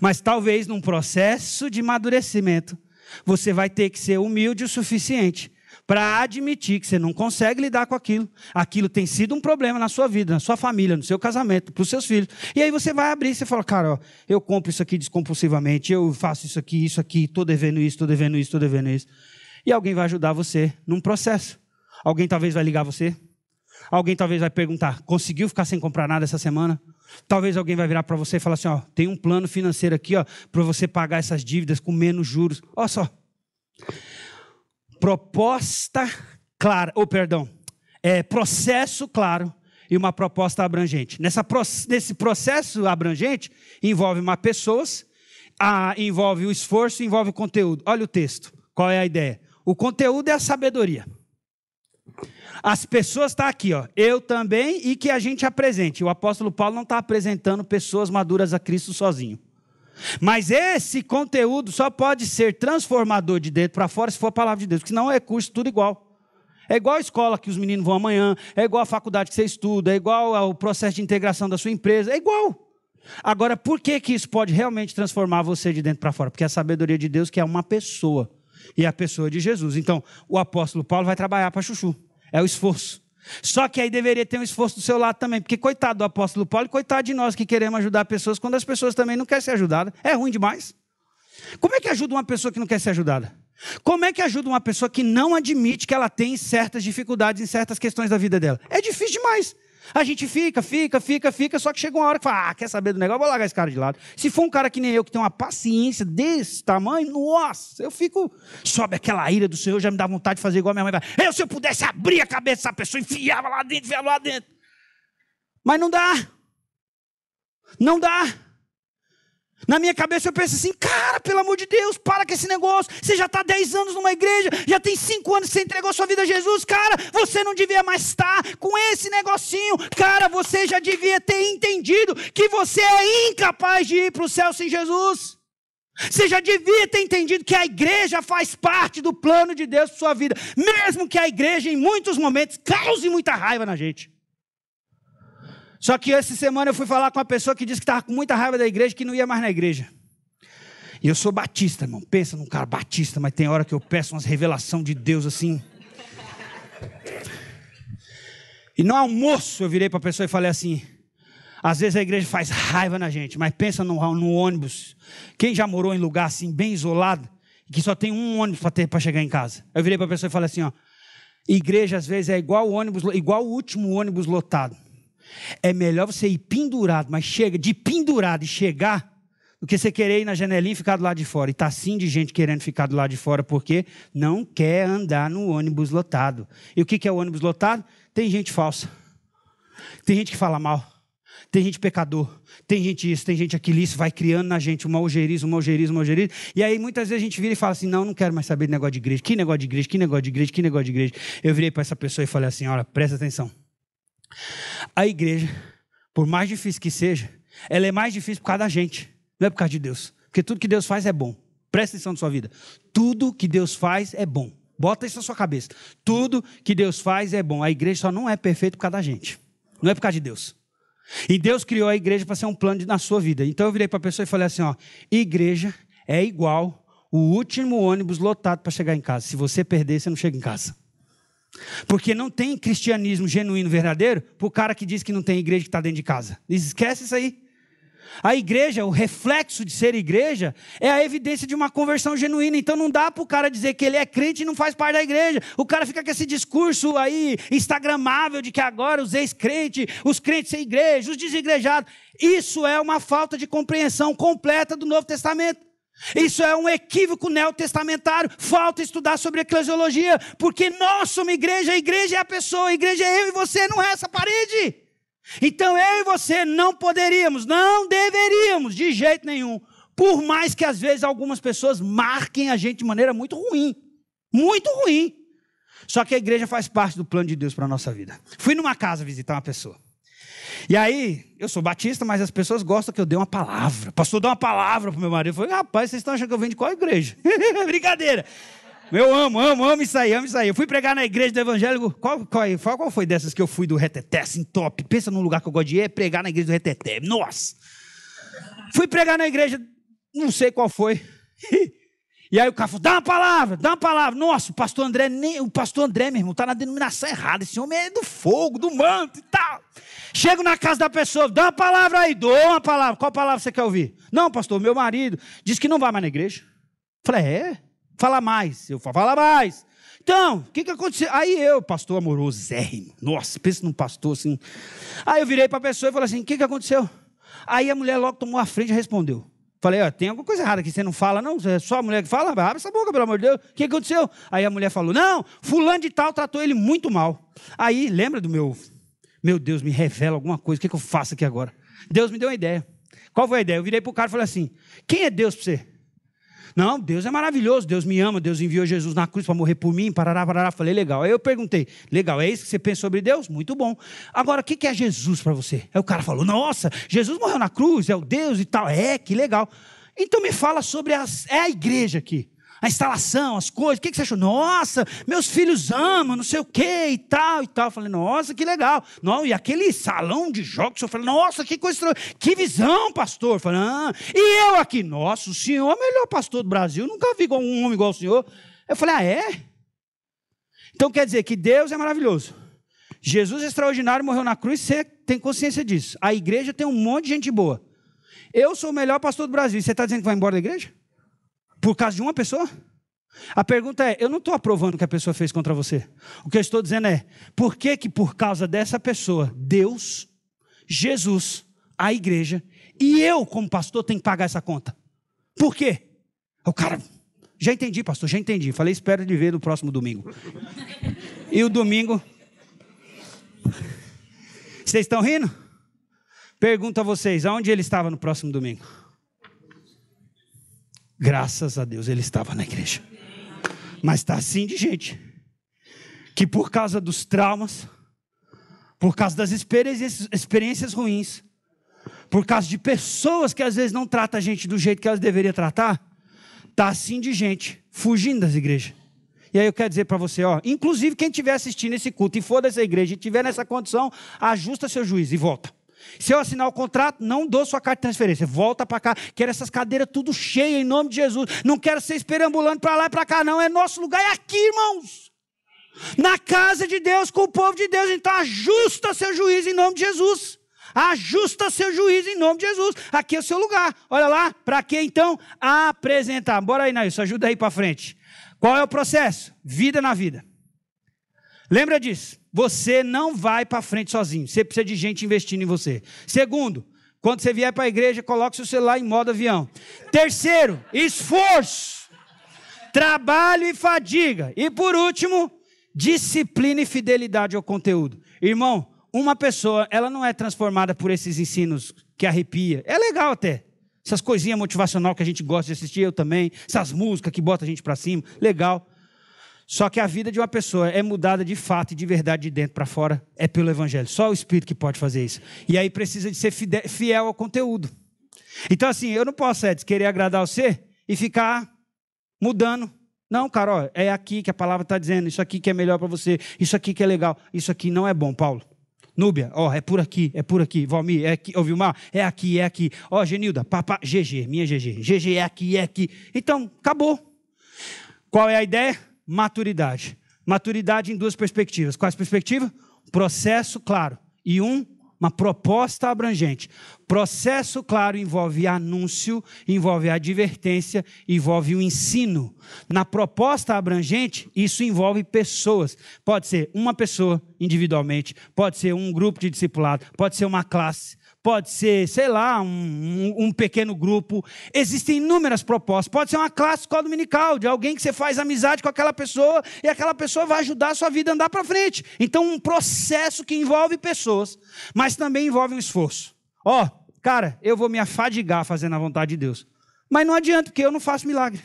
Mas talvez num processo de amadurecimento, você vai ter que ser humilde o suficiente para admitir que você não consegue lidar com aquilo. Aquilo tem sido um problema na sua vida, na sua família, no seu casamento, para os seus filhos. E aí você vai abrir e você fala, cara, ó, eu compro isso aqui descompulsivamente, eu faço isso aqui, estou devendo isso, estou devendo isso, estou devendo isso. E alguém vai ajudar você num processo. Alguém talvez vai ligar você. Alguém talvez vai perguntar, conseguiu ficar sem comprar nada essa semana? Talvez alguém vai virar para você e falar assim, ó, tem um plano financeiro aqui, ó, para você pagar essas dívidas com menos juros. Olha só. Processo claro e uma proposta abrangente. Nesse processo abrangente, envolve mais pessoas, envolve o esforço, envolve o conteúdo. Olha o texto, qual é a ideia? O conteúdo é a sabedoria. As pessoas estão aqui, ó, eu também, e que a gente apresente. O apóstolo Paulo não está apresentando pessoas maduras a Cristo sozinho. Mas esse conteúdo só pode ser transformador de dentro para fora se for a palavra de Deus, porque senão é curso tudo igual. É igual a escola que os meninos vão amanhã, é igual a faculdade que você estuda, é igual ao processo de integração da sua empresa, é igual. Agora, por que isso pode realmente transformar você de dentro para fora? Porque é a sabedoria de Deus que é uma pessoa, e é a pessoa de Jesus. Então, o apóstolo Paulo vai trabalhar para chuchu, é o esforço. Só que aí deveria ter um esforço do seu lado também, porque coitado do apóstolo Paulo e coitado de nós que queremos ajudar pessoas quando as pessoas também não querem ser ajudadas. É ruim demais. Como é que ajuda uma pessoa que não quer ser ajudada? Como é que ajuda uma pessoa que não admite que ela tem certas dificuldades em certas questões da vida dela? É difícil demais. A gente fica, só que chega uma hora que fala, quer saber do negócio? Vou largar esse cara de lado. Se for um cara que nem eu, que tem uma paciência desse tamanho, nossa, eu fico, sobe aquela ira do Senhor, já me dá vontade de fazer igual a minha mãe. Se eu pudesse abrir a cabeça dessa pessoa, enfiava lá dentro. Mas não dá. Não dá. Na minha cabeça eu penso assim, cara, pelo amor de Deus, para com esse negócio. Você já está 10 anos numa igreja, já tem 5 anos que você entregou sua vida a Jesus. Cara, você não devia mais estar com esse negocinho. Cara, você já devia ter entendido que você é incapaz de ir para o céu sem Jesus. Você já devia ter entendido que a igreja faz parte do plano de Deus para sua vida. Mesmo que a igreja, em muitos momentos, cause muita raiva na gente. Só que essa semana eu fui falar com uma pessoa que disse que estava com muita raiva da igreja, que não ia mais na igreja. E eu sou batista, irmão. Pensa num cara batista, mas tem hora que eu peço umas revelações de Deus assim. E no almoço eu virei para a pessoa e falei assim, às vezes a igreja faz raiva na gente, mas pensa no ônibus. Quem já morou em lugar assim, bem isolado, que só tem um ônibus para chegar em casa? Eu virei para a pessoa e falei assim, ó, igreja às vezes é igual o último ônibus lotado. É melhor você ir pendurado, mas chega de pendurado e chegar, do que você querer ir na janelinha e ficar do lado de fora. E está assim de gente querendo ficar do lado de fora, porque não quer andar no ônibus lotado. E o que é o ônibus lotado? Tem gente falsa. Tem gente que fala mal. Tem gente pecador. Tem gente isso, tem gente aquilo. Isso vai criando na gente uma ojeriza. E aí muitas vezes a gente vira e fala assim, não quero mais saber de negócio de igreja. Que negócio de igreja? Eu virei para essa pessoa e falei assim, olha, presta atenção. A igreja, por mais difícil que seja, ela é mais difícil por causa da gente, não é por causa de Deus. Porque tudo que Deus faz é bom. Presta atenção na sua vida. Tudo que Deus faz é bom. Bota isso na sua cabeça. Tudo que Deus faz é bom. A igreja só não é perfeita por causa da gente. Não é por causa de Deus. E Deus criou a igreja para ser um plano na sua vida. Então eu virei para a pessoa e falei assim, ó, igreja é igual o último ônibus lotado para chegar em casa. Se você perder, você não chega em casa. Porque não tem cristianismo genuíno, verdadeiro, para o cara que diz que não tem igreja que está dentro de casa. Esquece isso aí. A igreja, o reflexo de ser igreja, é a evidência de uma conversão genuína. Então não dá para o cara dizer que ele é crente e não faz parte da igreja. O cara fica com esse discurso aí, instagramável, de que agora os ex-crentes, os crentes sem igreja, os desigrejados. Isso é uma falta de compreensão completa do Novo Testamento. Isso é um equívoco neotestamentário. Falta estudar sobre eclesiologia, porque nós somos igreja, a igreja é a pessoa, a igreja é eu e você, não é essa parede. Então eu e você não poderíamos, não deveríamos de jeito nenhum, por mais que às vezes algumas pessoas marquem a gente de maneira muito ruim, só que a igreja faz parte do plano de Deus para a nossa vida. Fui numa casa visitar uma pessoa, e aí, eu sou batista, mas as pessoas gostam que eu dê uma palavra. Pastor, dá uma palavra para o meu marido. Eu falei, rapaz, vocês estão achando que eu venho de qual igreja? Brincadeira. Eu amo isso aí. Eu fui pregar na igreja do evangélico. Qual foi dessas que eu fui do Reteté, assim, top? Pensa num lugar que eu gosto de ir, é pregar na igreja do Reteté. Nossa! Fui pregar na igreja, não sei qual foi. E aí o cara falou, dá uma palavra. Nossa, o pastor André, meu irmão, está na denominação errada. Esse homem é do fogo, do manto e tal. Chego na casa da pessoa, dá uma palavra aí, dou uma palavra. Qual palavra você quer ouvir? Não, pastor, meu marido disse que não vai mais na igreja. Falei, Fala mais. Eu falo, fala mais. Então, o que aconteceu? Aí eu, pastor amorosérrimo. Nossa, pensa num pastor assim. Aí eu virei para a pessoa e falei assim, o que aconteceu? Aí a mulher logo tomou a frente e respondeu. Falei, tem alguma coisa errada aqui, você não fala não? É só a mulher que fala? Abre essa boca, pelo amor de Deus. O que aconteceu? Aí a mulher falou, não, fulano de tal tratou ele muito mal. Aí, lembra do meu Deus, me revela alguma coisa, o que eu faço aqui agora? Deus me deu uma ideia. Qual foi a ideia? Eu virei para o cara e falei assim, quem é Deus para você? Não, Deus é maravilhoso, Deus me ama, Deus enviou Jesus na cruz para morrer por mim, parará. Falei, legal. Aí eu perguntei, legal, é isso que você pensa sobre Deus? Muito bom. Agora, o que é Jesus para você? Aí o cara falou, nossa, Jesus morreu na cruz, é o Deus e tal. Que legal. Então me fala sobre a igreja aqui. A instalação, as coisas, o que você achou? Nossa, meus filhos amam, não sei o que e tal. Eu falei, nossa, que legal. Não, e aquele salão de jogos, eu falei, nossa, que coisa, que visão, pastor. Eu falei, e eu aqui, nossa, o senhor é o melhor pastor do Brasil, nunca vi um homem igual o senhor. Eu falei, é? Então quer dizer que Deus é maravilhoso. Jesus é extraordinário, morreu na cruz, você tem consciência disso. A igreja tem um monte de gente boa. Eu sou o melhor pastor do Brasil, você está dizendo que vai embora da igreja? Por causa de uma pessoa? A pergunta é, eu não estou aprovando o que a pessoa fez contra você. O que eu estou dizendo é, por que por causa dessa pessoa, Deus, Jesus, a igreja, e eu como pastor tenho que pagar essa conta? Por quê? O cara, já entendi, pastor, já entendi. Falei, espero de ver no próximo domingo. E o domingo... Vocês estão rindo? Pergunto a vocês, aonde ele estava no próximo domingo? Graças a Deus ele estava na igreja. Mas está assim de gente que por causa dos traumas, por causa das experiências ruins, por causa de pessoas que às vezes não tratam a gente do jeito que elas deveriam tratar, está assim de gente fugindo das igrejas. E aí eu quero dizer para você, inclusive quem estiver assistindo esse culto e for dessa igreja e estiver nessa condição, ajusta seu juízo e volta. Se eu assinar o contrato, não dou sua carta de transferência. Volta para cá. Quero essas cadeiras tudo cheias em nome de Jesus. Não quero ser esperambulando para lá e para cá, não. É nosso lugar, é aqui, irmãos. Na casa de Deus, com o povo de Deus. Então ajusta seu juízo em nome de Jesus. Ajusta seu juízo em nome de Jesus. Aqui é o seu lugar. Olha lá. Para que então? Apresentar. Bora aí, Nailson. Ajuda aí para frente. Qual é o processo? Vida na vida. Lembra disso. Você não vai para frente sozinho. Você precisa de gente investindo em você. Segundo, quando você vier para a igreja, coloque seu celular em modo avião. Terceiro, esforço, trabalho e fadiga. E por último, disciplina e fidelidade ao conteúdo. Irmão, uma pessoa, ela não é transformada por esses ensinos que arrepia. É legal até. Essas coisinhas motivacional que a gente gosta de assistir, eu também. Essas músicas que botam a gente para cima. Legal. Só que a vida de uma pessoa é mudada de fato e de verdade de dentro para fora, é pelo Evangelho. Só o Espírito que pode fazer isso. E aí precisa de ser fiel ao conteúdo. Então assim, eu não posso, Edson, querer agradar você e ficar mudando. Não, cara, é aqui que a palavra está dizendo, isso aqui que é melhor para você, isso aqui que é legal, isso aqui não é bom, Paulo. Núbia, é por aqui. Valmir, é aqui. Vilmar, é aqui. Genilda, GG, minha GG. GG é aqui. Então, acabou. Qual é a ideia? Maturidade. Maturidade em duas perspectivas. Quais perspectivas? Processo, claro. E um uma proposta abrangente. Processo claro envolve anúncio, envolve advertência, envolve o ensino. Na proposta abrangente, isso envolve pessoas. Pode ser uma pessoa individualmente, pode ser um grupo de discipulado, pode ser uma classe, pode ser, sei lá, um pequeno grupo. Existem inúmeras propostas. Pode ser uma classe escola dominical, de alguém que você faz amizade com aquela pessoa e aquela pessoa vai ajudar a sua vida a andar para frente. Então, um processo que envolve pessoas, mas também envolve um esforço. Cara, eu vou me afadigar fazendo a vontade de Deus. Mas não adianta, porque eu não faço milagre.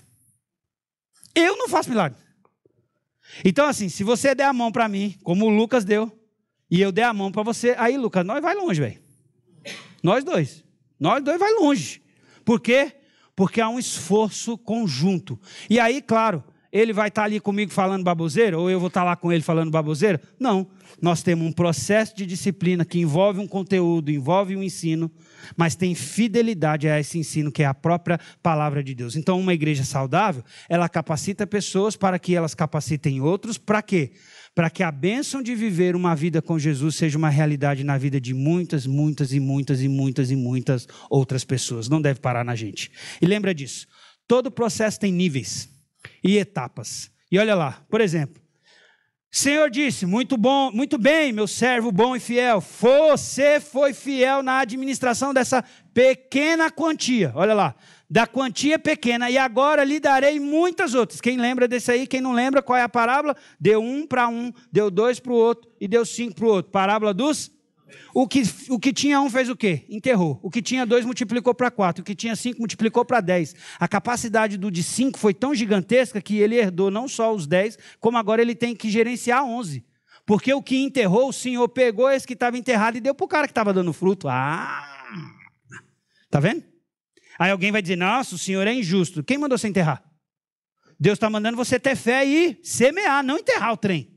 Eu não faço milagre. Então, assim, se você der a mão para mim, como o Lucas deu, e eu der a mão para você, aí, Lucas, nós vai longe, velho. Nós dois vai longe. Por quê? Porque há um esforço conjunto. E aí, claro, ele vai estar ali comigo falando baboseira, ou eu vou estar lá com ele falando baboseira? Não. Nós temos um processo de disciplina que envolve um conteúdo, envolve um ensino, mas tem fidelidade a esse ensino, que é a própria palavra de Deus. Então, uma igreja saudável, ela capacita pessoas para que elas capacitem outros. Para quê? Para que a bênção de viver uma vida com Jesus seja uma realidade na vida de muitas outras pessoas. Não deve parar na gente. E lembra disso, todo processo tem níveis e etapas. E olha lá, por exemplo, o Senhor disse, muito bem, meu servo bom e fiel, você foi fiel na administração dessa pequena quantia. Olha lá, da quantia pequena, e agora lhe darei muitas outras. Quem lembra desse aí? Quem não lembra, qual é a parábola? Deu 1 para um, deu 2 para o outro e deu 5 para o outro. Parábola dos... O que tinha 1 fez o quê? Enterrou. O que tinha 2 multiplicou para 4. O que tinha 5 multiplicou para 10. A capacidade do de 5 foi tão gigantesca que ele herdou não só os 10, como agora ele tem que gerenciar 11. Porque o que enterrou, o Senhor pegou esse que estava enterrado e deu para o cara que estava dando fruto. Tá vendo? Aí alguém vai dizer, nossa, o Senhor é injusto. Quem mandou você enterrar? Deus está mandando você ter fé e semear, não enterrar o trem.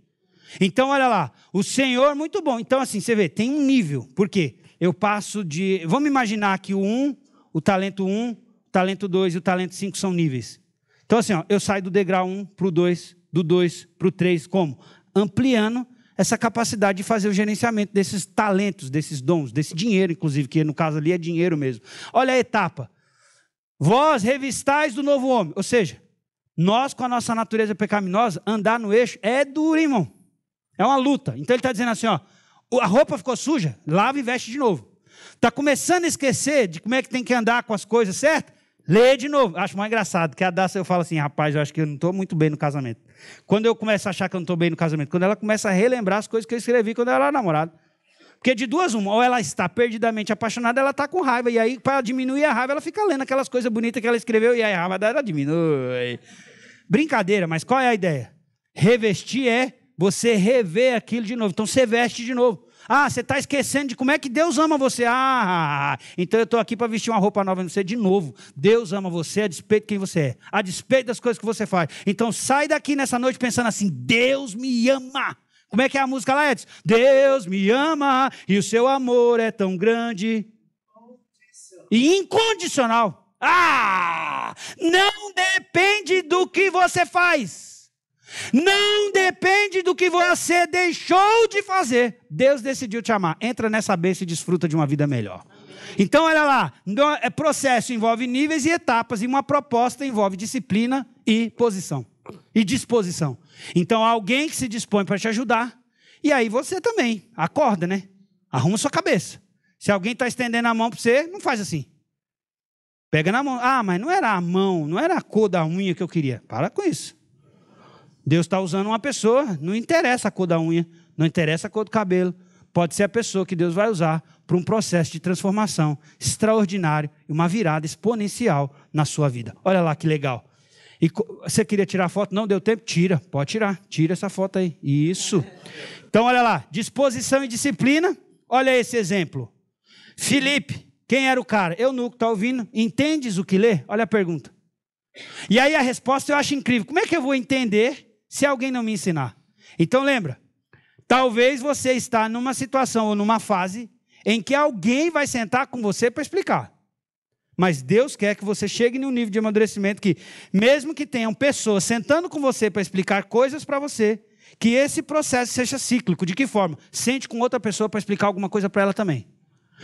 Então, olha lá, o Senhor, muito bom. Então, assim, você vê, tem um nível. Por quê? Eu passo de... Vamos imaginar que o talento 1, o talento 2 e o talento 5 são níveis. Então, assim, eu saio do degrau 1 para o 2, do 2 para o 3, como? Ampliando essa capacidade de fazer o gerenciamento desses talentos, desses dons, desse dinheiro, inclusive, que no caso ali é dinheiro mesmo. Olha a etapa. Vós revistais do novo homem. Ou seja, nós com a nossa natureza pecaminosa, andar no eixo é duro, irmão. É uma luta. Então ele está dizendo assim, a roupa ficou suja, lava e veste de novo. Está começando a esquecer de como é que tem que andar com as coisas certas? Lê de novo. Acho mais engraçado, que a Daça eu falo assim, rapaz, eu acho que eu não estou muito bem no casamento. Quando eu começo a achar que eu não estou bem no casamento, quando ela começa a relembrar as coisas que eu escrevi quando eu era namorado. Porque de duas uma, ou ela está perdidamente apaixonada, ela está com raiva. E aí, para diminuir a raiva, ela fica lendo aquelas coisas bonitas que ela escreveu e aí a raiva dela diminui. Brincadeira, mas qual é a ideia? Revestir é você rever aquilo de novo. Então, você veste de novo. Você está esquecendo de como é que Deus ama você. Então eu estou aqui para vestir uma roupa nova em você de novo. Deus ama você a despeito de quem você é. A despeito das coisas que você faz. Então, sai daqui nessa noite pensando assim, Deus me ama. Como é que é a música lá, Edson? Deus me ama e o seu amor é tão grande e incondicional. Não depende do que você faz. Não depende do que você deixou de fazer. Deus decidiu te amar. Entra nessa bênção e desfruta de uma vida melhor. Então, olha lá. Processo envolve níveis e etapas. E uma proposta envolve disciplina e posição. E disposição. Então, alguém que se dispõe para te ajudar. E aí você também. Acorda, né? Arruma sua cabeça. Se alguém está estendendo a mão para você, não faz assim. Pega na mão. Mas não era a mão, não era a cor da unha que eu queria. Para com isso. Deus está usando uma pessoa, não interessa a cor da unha, não interessa a cor do cabelo. Pode ser a pessoa que Deus vai usar para um processo de transformação extraordinário e uma virada exponencial na sua vida. Olha lá que legal. E você queria tirar foto? Não deu tempo? Tira, pode tirar. Tira essa foto aí. Isso. Então, olha lá. Disposição e disciplina. Olha esse exemplo. Filipe, quem era o cara? Eunuco, está ouvindo? Entendes o que lê? Olha a pergunta. E aí a resposta eu acho incrível. Como é que eu vou entender se alguém não me ensinar? Então lembra, talvez você está numa situação ou numa fase em que alguém vai sentar com você para explicar. Mas Deus quer que você chegue num nível de amadurecimento que, mesmo que tenham pessoas sentando com você para explicar coisas para você, que esse processo seja cíclico. De que forma? Sente com outra pessoa para explicar alguma coisa para ela também.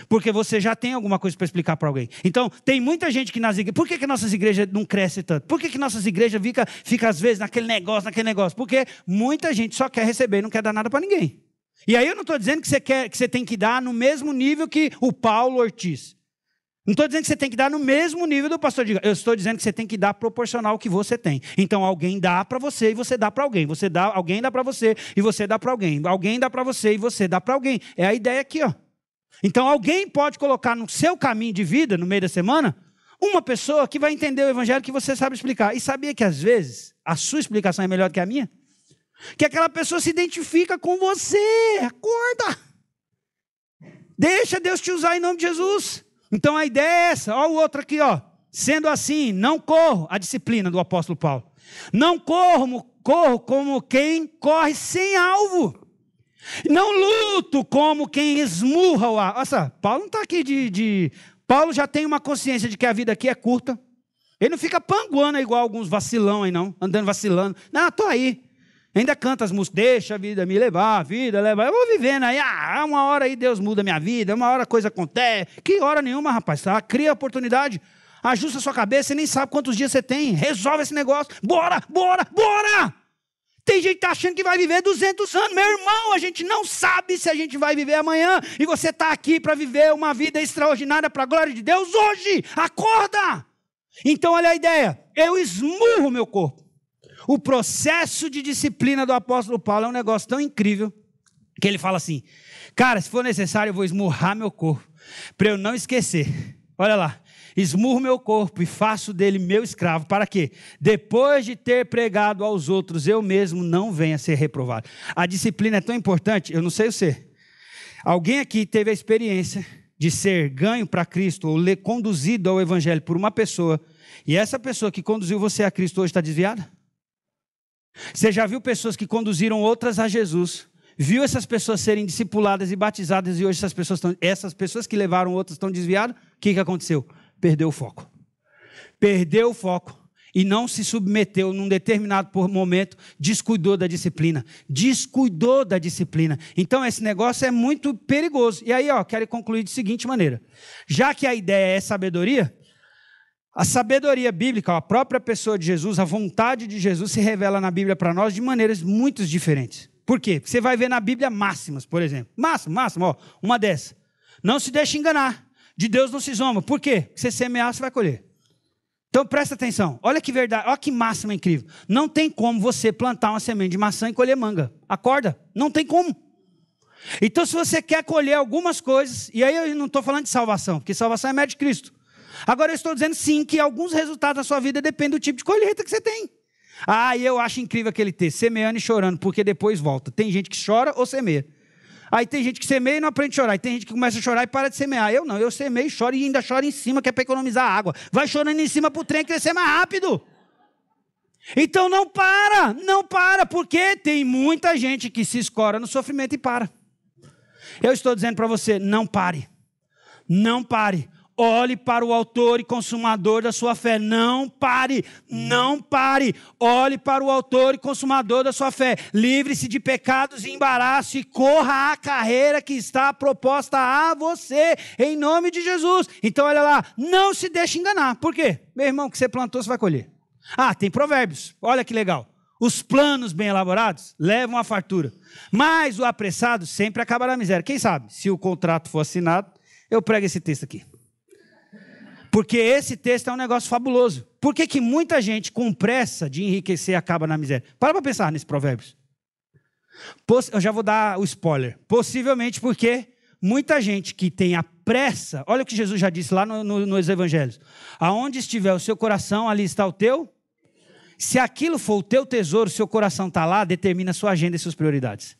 Porque você já tem alguma coisa para explicar para alguém. Então, tem muita gente que nas igrejas... Por que nossas igrejas não crescem tanto? Por que nossas igrejas fica às vezes naquele negócio? Porque muita gente só quer receber e não quer dar nada para ninguém. E aí eu não estou dizendo que você tem que dar no mesmo nível que o Paulo Ortiz. Não estou dizendo que você tem que dar no mesmo nível do pastor Diga. Eu estou dizendo que você tem que dar proporcional ao que você tem. Então alguém dá para você e você dá para alguém. Alguém dá para você e você dá para alguém. Alguém dá para você e você dá para alguém. É a ideia aqui, ó. Então alguém pode colocar no seu caminho de vida, no meio da semana, uma pessoa que vai entender o evangelho que você sabe explicar. E sabia que às vezes a sua explicação é melhor do que a minha? Que aquela pessoa se identifica com você. Acorda. Deixa Deus te usar em nome de Jesus. Então a ideia é essa. Olha o outro aqui, ó. Sendo assim, não corro, a disciplina do apóstolo Paulo. Não corro como quem corre sem alvo. Não luto como quem esmurra o ar. Nossa, Paulo não está aqui Paulo já tem uma consciência de que a vida aqui é curta. Ele não fica panguando igual alguns vacilão aí não. Andando vacilando. Não, estou aí. Ainda canta as músicas. Deixa a vida me levar, a vida levar. Eu vou vivendo aí. Uma hora aí Deus muda a minha vida. Uma hora a coisa acontece. Que hora nenhuma, rapaz. Tá? Cria a oportunidade. Ajusta a sua cabeça. Você nem sabe quantos dias você tem. Resolve esse negócio. Bora, bora, bora! Tem gente que está achando que vai viver 200 anos. Meu irmão, a gente não sabe se a gente vai viver amanhã. E você está aqui para viver uma vida extraordinária para a glória de Deus hoje. Acorda! Então, olha a ideia. Eu esmurro o meu corpo. O processo de disciplina do apóstolo Paulo é um negócio tão incrível que ele fala assim, cara, se for necessário eu vou esmurrar meu corpo para eu não esquecer. Olha lá. Esmurro meu corpo e faço dele meu escravo. Para quê? Depois de ter pregado aos outros, eu mesmo não venha a ser reprovado. A disciplina é tão importante, eu não sei você. Alguém aqui teve a experiência de ser ganho para Cristo ou conduzido ao Evangelho por uma pessoa, e essa pessoa que conduziu você a Cristo hoje está desviada? Você já viu pessoas que conduziram outras a Jesus? Viu essas pessoas serem discipuladas e batizadas e hoje essas pessoas que levaram outras estão desviadas? O que aconteceu? Perdeu o foco. Perdeu o foco e não se submeteu num determinado momento, descuidou da disciplina. Descuidou da disciplina. Então esse negócio é muito perigoso. E aí, quero concluir de seguinte maneira. Já que a ideia é sabedoria, a sabedoria bíblica, a própria pessoa de Jesus, a vontade de Jesus se revela na Bíblia para nós de maneiras muito diferentes. Por quê? Você vai ver na Bíblia máximas, por exemplo. Máxima, uma dessas. Não se deixe enganar. De Deus não se zomba. Por quê? Porque você semear, você vai colher. Então presta atenção. Olha que verdade, olha que máxima incrível. Não tem como você plantar uma semente de maçã e colher manga. Acorda? Não tem como. Então se você quer colher algumas coisas, e aí eu não estou falando de salvação, porque salvação é mérito de Cristo. Agora eu estou dizendo sim que alguns resultados da sua vida dependem do tipo de colheita que você tem. E eu acho incrível aquele texto, semeando e chorando, porque depois volta. Tem gente que chora ou semeia. Aí tem gente que semeia e não aprende a chorar. E tem gente que começa a chorar e para de semear. Eu não, eu semeio, choro e ainda choro em cima, que é para economizar água. Vai chorando em cima para o trem crescer mais rápido. Então não para, porque tem muita gente que se escora no sofrimento e para. Eu estou dizendo para você, não pare. Não pare. Olhe para o autor e consumador da sua fé. Não pare, não pare. Olhe para o autor e consumador da sua fé. Livre-se de pecados e embaraço e corra a carreira que está proposta a você, em nome de Jesus. Então olha lá, não se deixe enganar. Por quê? Meu irmão, o que você plantou, você vai colher. Tem provérbios. Olha que legal. Os planos bem elaborados levam à fartura, mas o apressado sempre acaba na miséria. Quem sabe, se o contrato for assinado, eu prego esse texto aqui. Porque esse texto é um negócio fabuloso. Por que muita gente com pressa de enriquecer acaba na miséria? Para pensar nesse provérbios. Eu já vou dar o spoiler. Possivelmente porque muita gente que tem a pressa... Olha o que Jesus já disse lá nos evangelhos. Aonde estiver o seu coração, ali está o teu. Se aquilo for o teu tesouro, seu coração está lá, determina a sua agenda e suas prioridades.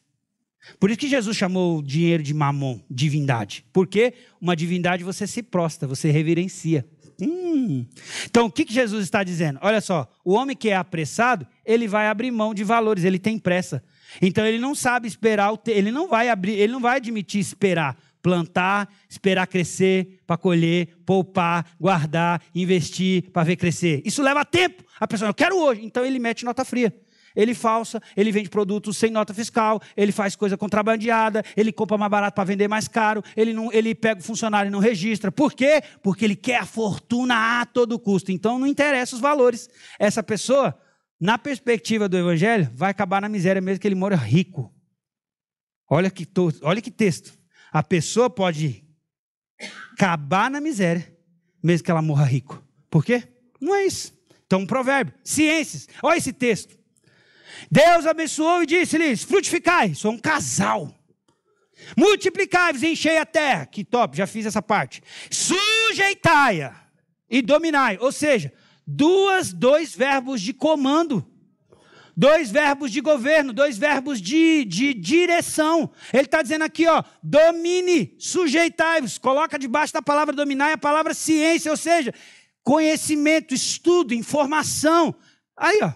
Por isso que Jesus chamou o dinheiro de mamon, divindade. Porque uma divindade você se prostra, você reverencia. Então o que Jesus está dizendo? Olha só, o homem que é apressado, ele vai abrir mão de valores, ele tem pressa. Então ele não sabe esperar, ele não vai admitir esperar, plantar, esperar crescer para colher, poupar, guardar, investir para ver crescer. Isso leva tempo. A pessoa, eu quero hoje. Então ele mete nota fria. ele falsa, ele vende produtos sem nota fiscal, ele faz coisa contrabandeada, ele compra mais barato para vender mais caro, ele pega o funcionário e não registra. Por quê? Porque ele quer a fortuna a todo custo. Então não interessa os valores. Essa pessoa, na perspectiva do evangelho, vai acabar na miséria mesmo que ele mora rico. Olha que texto. A pessoa pode acabar na miséria mesmo que ela morra rico. Por quê? Não é isso. Então, um provérbio. Ciências. Olha esse texto. Deus abençoou e disse-lhes: frutificai. Sou um casal. Multiplicai-vos e enchei a terra. Que top, já fiz essa parte. Sujeitai-a e dominai. Ou seja, dois verbos de comando. 2 verbos de governo, 2 verbos de direção. Ele está dizendo aqui, ó, domine, sujeitai-vos. Coloca debaixo da palavra dominar a palavra ciência, ou seja, conhecimento, estudo, informação. Aí, ó,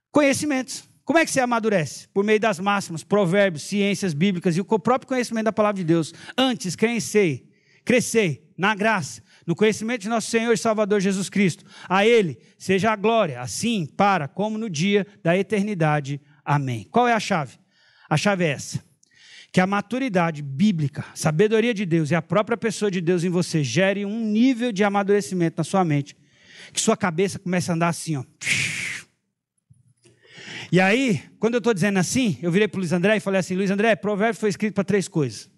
conhecimentos. Como é que você amadurece? Por meio das máximas, provérbios, ciências bíblicas e o próprio conhecimento da palavra de Deus. Antes, crescei na graça, no conhecimento de nosso Senhor e Salvador Jesus Cristo. A Ele seja a glória, assim, para, como no dia da eternidade. Amém. Qual é a chave? A chave é essa. Que a maturidade bíblica, sabedoria de Deus e a própria pessoa de Deus em você gere um nível de amadurecimento na sua mente. Que sua cabeça comece a andar assim, ó. E aí, quando eu estou dizendo assim, eu virei para o Luiz André e falei assim: Luiz André, provérbio foi escrito para 3 coisas.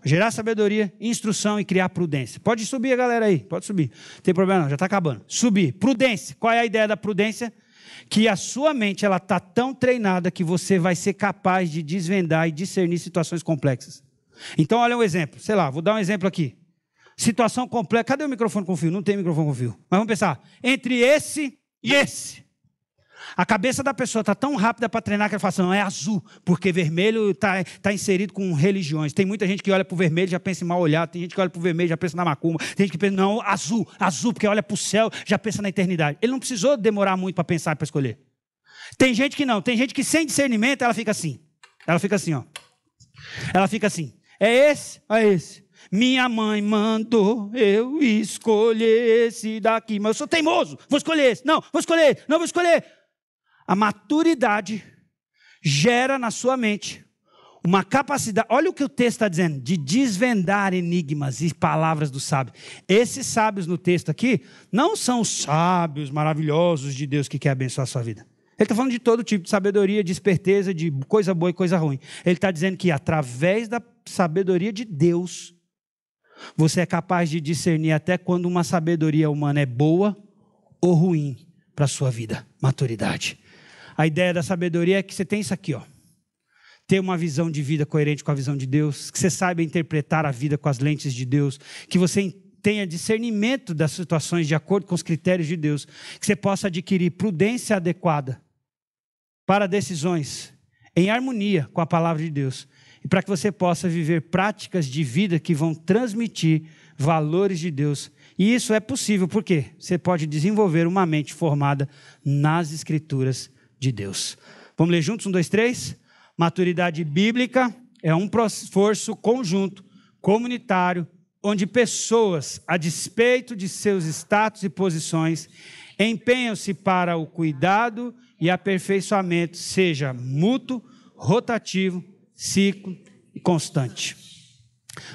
Gerar sabedoria, instrução e criar prudência. Pode subir a galera aí, pode subir. Não tem problema não, já está acabando. Subir, prudência. Qual é a ideia da prudência? Que a sua mente ela está tão treinada que você vai ser capaz de desvendar e discernir situações complexas. Então olha um exemplo, sei lá, vou dar um exemplo aqui. Situação complexa, cadê o microfone com fio? Não tem microfone com fio. Mas vamos pensar, entre esse e esse. A cabeça da pessoa está tão rápida para treinar que ela fala assim: não, é azul, porque vermelho está inserido com religiões. Tem muita gente que olha para o vermelho e já pensa em mal olhado, tem gente que olha para o vermelho e já pensa na macumba, tem gente que pensa, não, azul, porque olha para o céu já pensa na eternidade. Ele não precisou demorar muito para pensar e para escolher. Tem gente que não, tem gente que sem discernimento ela fica assim, ó. Ela fica assim, é esse. Minha mãe mandou eu escolher esse daqui, mas eu sou teimoso, vou escolher esse, não vou escolher. A maturidade gera na sua mente uma capacidade, olha o que o texto está dizendo, de desvendar enigmas e palavras do sábio. Esses sábios no texto aqui não são os sábios maravilhosos de Deus que quer abençoar a sua vida. Ele está falando de todo tipo de sabedoria, de esperteza, de coisa boa e coisa ruim. Ele está dizendo que através da sabedoria de Deus, você é capaz de discernir até quando uma sabedoria humana é boa ou ruim para a sua vida. Maturidade. A ideia da sabedoria é que você tem isso aqui, ó. Ter uma visão de vida coerente com a visão de Deus, que você saiba interpretar a vida com as lentes de Deus, que você tenha discernimento das situações de acordo com os critérios de Deus, que você possa adquirir prudência adequada para decisões em harmonia com a palavra de Deus, e para que você possa viver práticas de vida que vão transmitir valores de Deus. E isso é possível porque você pode desenvolver uma mente formada nas Escrituras de Deus. Vamos ler juntos? 1, 2, 3. Maturidade bíblica é um esforço conjunto, comunitário, onde pessoas, a despeito de seus status e posições, empenham-se para o cuidado e aperfeiçoamento, seja mútuo, rotativo, ciclo e constante.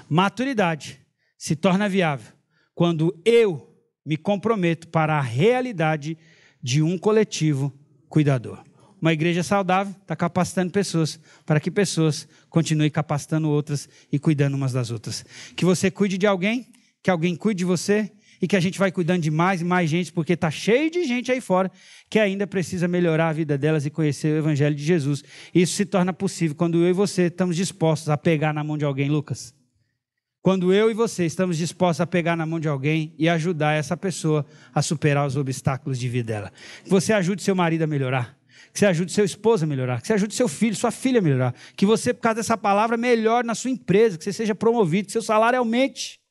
Maturidade se torna viável quando eu me comprometo para a realidade de um coletivo cuidador. Uma igreja saudável está capacitando pessoas para que pessoas continuem capacitando outras e cuidando umas das outras. Que você cuide de alguém, que alguém cuide de você e que a gente vai cuidando de mais e mais gente, porque está cheio de gente aí fora que ainda precisa melhorar a vida delas e conhecer o Evangelho de Jesus. Isso se torna possível quando eu e você estamos dispostos a pegar na mão de alguém, Lucas. Quando eu e você estamos dispostos a pegar na mão de alguém e ajudar essa pessoa a superar os obstáculos de vida dela. Que você ajude seu marido a melhorar. Que você ajude seu esposo a melhorar. Que você ajude seu filho, sua filha a melhorar. Que você, por causa dessa palavra, melhore na sua empresa. Que você seja promovido, que seu salário aumente.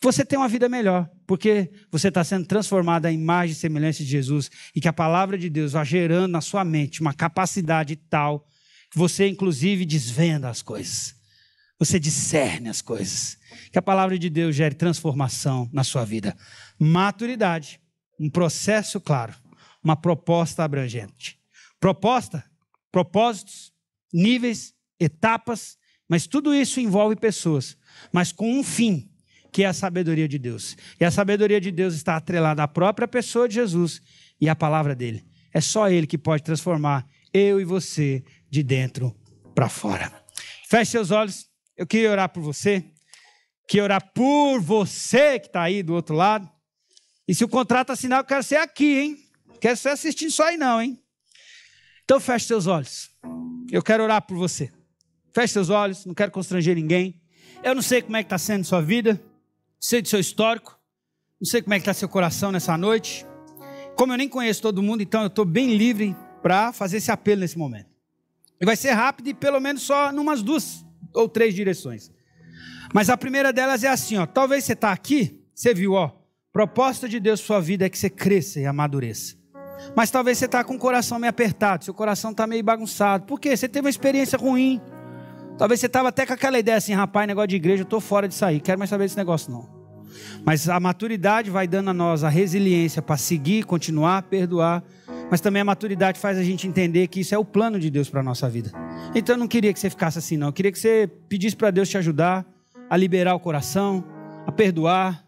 Que você tenha uma vida melhor. Porque você está sendo transformado à imagem e semelhança de Jesus. E que a palavra de Deus vá gerando na sua mente uma capacidade tal que você, inclusive, desvenda as coisas. Você discerne as coisas. Que a palavra de Deus gere transformação na sua vida. Maturidade, um processo claro, uma proposta abrangente. proposta, propósitos, níveis, etapas, mas tudo isso envolve pessoas, mas com um fim, que é a sabedoria de Deus. E a sabedoria de Deus está atrelada à própria pessoa de Jesus e à palavra dele. É só ele que pode transformar eu e você de dentro para fora. Feche seus olhos. Eu queria orar por você. Queria orar por você que está aí do outro lado. E se o contrato assinar, eu quero ser aqui, hein? Não quero ser assistindo só aí não, hein? Então feche seus olhos. Eu quero orar por você. Feche seus olhos, não quero constranger ninguém. Eu não sei como é que está sendo sua vida. Não sei do seu histórico. Não sei como é que está seu coração nessa noite. Como eu nem conheço todo mundo, então eu estou bem livre para fazer esse apelo nesse momento. E vai ser rápido e pelo menos só em umas 2 ou 3 direções. Mas a primeira delas é assim, ó. Talvez você está aqui, você viu, ó. Proposta de Deus para sua vida é que você cresça e amadureça. Mas talvez você está com o coração meio apertado, seu coração está meio bagunçado. Por quê? Você teve uma experiência ruim. Talvez você estava até com aquela ideia assim, rapaz, negócio de igreja, eu estou fora de sair, quero mais saber desse negócio não. Mas a maturidade vai dando a nós a resiliência para seguir, continuar, perdoar. Mas também a maturidade faz a gente entender que isso é o plano de Deus para a nossa vida. Então eu não queria que você ficasse assim não, eu queria que você pedisse para Deus te ajudar a liberar o coração, a perdoar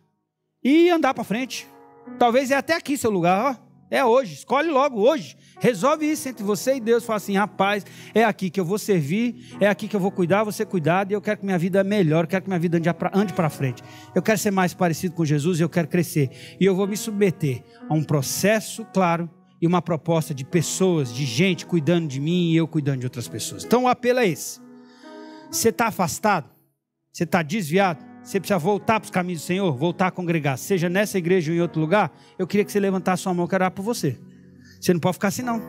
e andar para frente. Talvez é até aqui seu lugar, ó. É hoje, escolhe logo hoje. Resolve isso entre você e Deus. Fala assim, rapaz, é aqui que eu vou servir, é aqui que eu vou cuidar, vou ser cuidado, e eu quero que minha vida melhore, eu quero que minha vida ande para frente. Eu quero ser mais parecido com Jesus, eu quero crescer. E eu vou me submeter a um processo claro e uma proposta de pessoas, de gente cuidando de mim e eu cuidando de outras pessoas. Então o apelo é esse. Você está afastado? Você está desviado? Você precisa voltar para os caminhos do Senhor, voltar a congregar, seja nessa igreja ou em outro lugar. Eu queria que você levantasse sua mão, eu quero orar por você. Você não pode ficar assim não.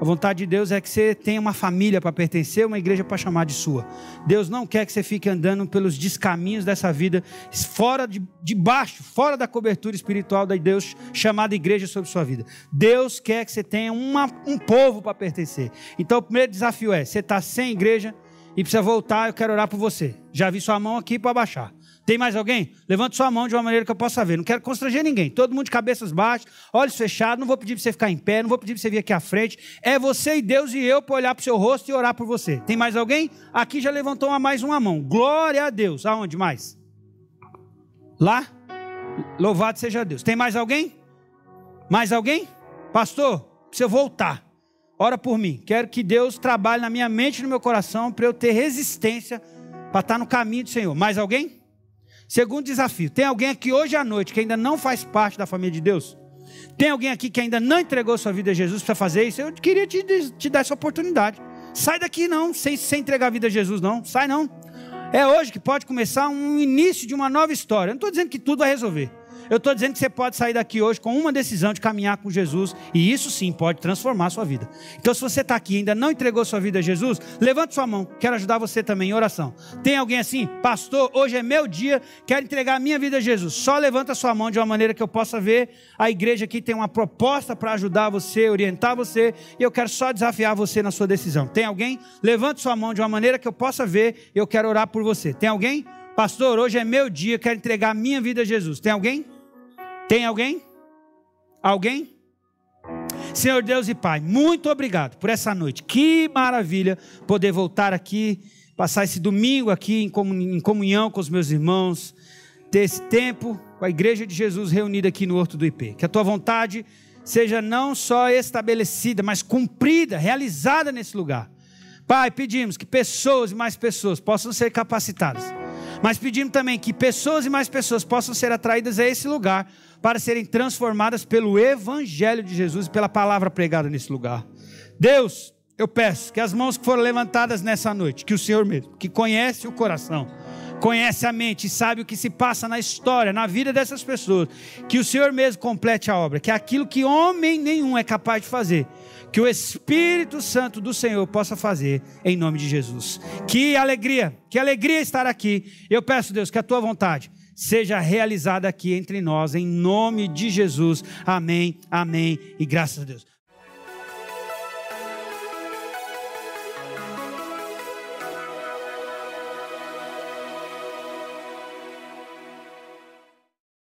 A vontade de Deus é que você tenha uma família para pertencer, uma igreja para chamar de sua. Deus não quer que você fique andando pelos descaminhos dessa vida, fora de baixo, fora da cobertura espiritual da Deus chamada igreja sobre sua vida. Deus quer que você tenha um povo para pertencer. Então o primeiro desafio é, você está sem igreja e precisa voltar, eu quero orar por você. Já vi sua mão aqui para baixar. Tem mais alguém? Levante sua mão de uma maneira que eu possa ver. Não quero constranger ninguém. Todo mundo de cabeças baixas, olhos fechados. Não vou pedir para você ficar em pé. Não vou pedir para você vir aqui à frente. É você e Deus e eu para olhar para o seu rosto e orar por você. Tem mais alguém? Aqui já levantou mais uma mão. Glória a Deus. Aonde mais? Lá? Louvado seja Deus. Tem mais alguém? Mais alguém? Pastor, precisa voltar. Ora por mim. Quero que Deus trabalhe na minha mente e no meu coração para eu ter resistência para estar no caminho do Senhor. Mais alguém? Segundo desafio, tem alguém aqui hoje à noite que ainda não faz parte da família de Deus? Tem alguém aqui que ainda não entregou sua vida a Jesus para fazer isso? Eu queria te dar essa oportunidade. Sai daqui não, sem entregar a vida a Jesus não, sai não. É hoje que pode começar um início de uma nova história. Eu não estou dizendo que tudo vai resolver. Eu estou dizendo que você pode sair daqui hoje com uma decisão de caminhar com Jesus, e isso sim pode transformar a sua vida. Então se você está aqui e ainda não entregou sua vida a Jesus, levante sua mão, quero ajudar você também em oração. Tem alguém assim? Pastor, hoje é meu dia, quero entregar a minha vida a Jesus. Só levanta sua mão de uma maneira que eu possa ver. A igreja aqui tem uma proposta para ajudar você, orientar você, e eu quero só desafiar você na sua decisão. Tem alguém? Levante sua mão de uma maneira que eu possa ver, e eu quero orar por você. Tem alguém? Pastor, hoje é meu dia, quero entregar a minha vida a Jesus. Tem alguém? Tem alguém? Alguém? Senhor Deus e Pai, muito obrigado por essa noite. Que maravilha poder voltar aqui, passar esse domingo aqui em comunhão com os meus irmãos, ter esse tempo com a igreja de Jesus reunida aqui no Horto do IP. Que a tua vontade seja não só estabelecida, mas cumprida, realizada nesse lugar. Pai, pedimos que pessoas e mais pessoas possam ser capacitadas. Mas pedimos também que pessoas e mais pessoas possam ser atraídas a esse lugar para serem transformadas pelo Evangelho de Jesus e pela palavra pregada nesse lugar. Deus, eu peço que as mãos que foram levantadas nessa noite, que o Senhor mesmo, que conhece o coração, conhece a mente e sabe o que se passa na história, na vida dessas pessoas, que o Senhor mesmo complete a obra, que aquilo que homem nenhum é capaz de fazer, que o Espírito Santo do Senhor possa fazer em nome de Jesus. Que alegria estar aqui. Eu peço, Deus, que a tua vontade seja realizada aqui entre nós, em nome de Jesus. Amém, amém e graças a Deus.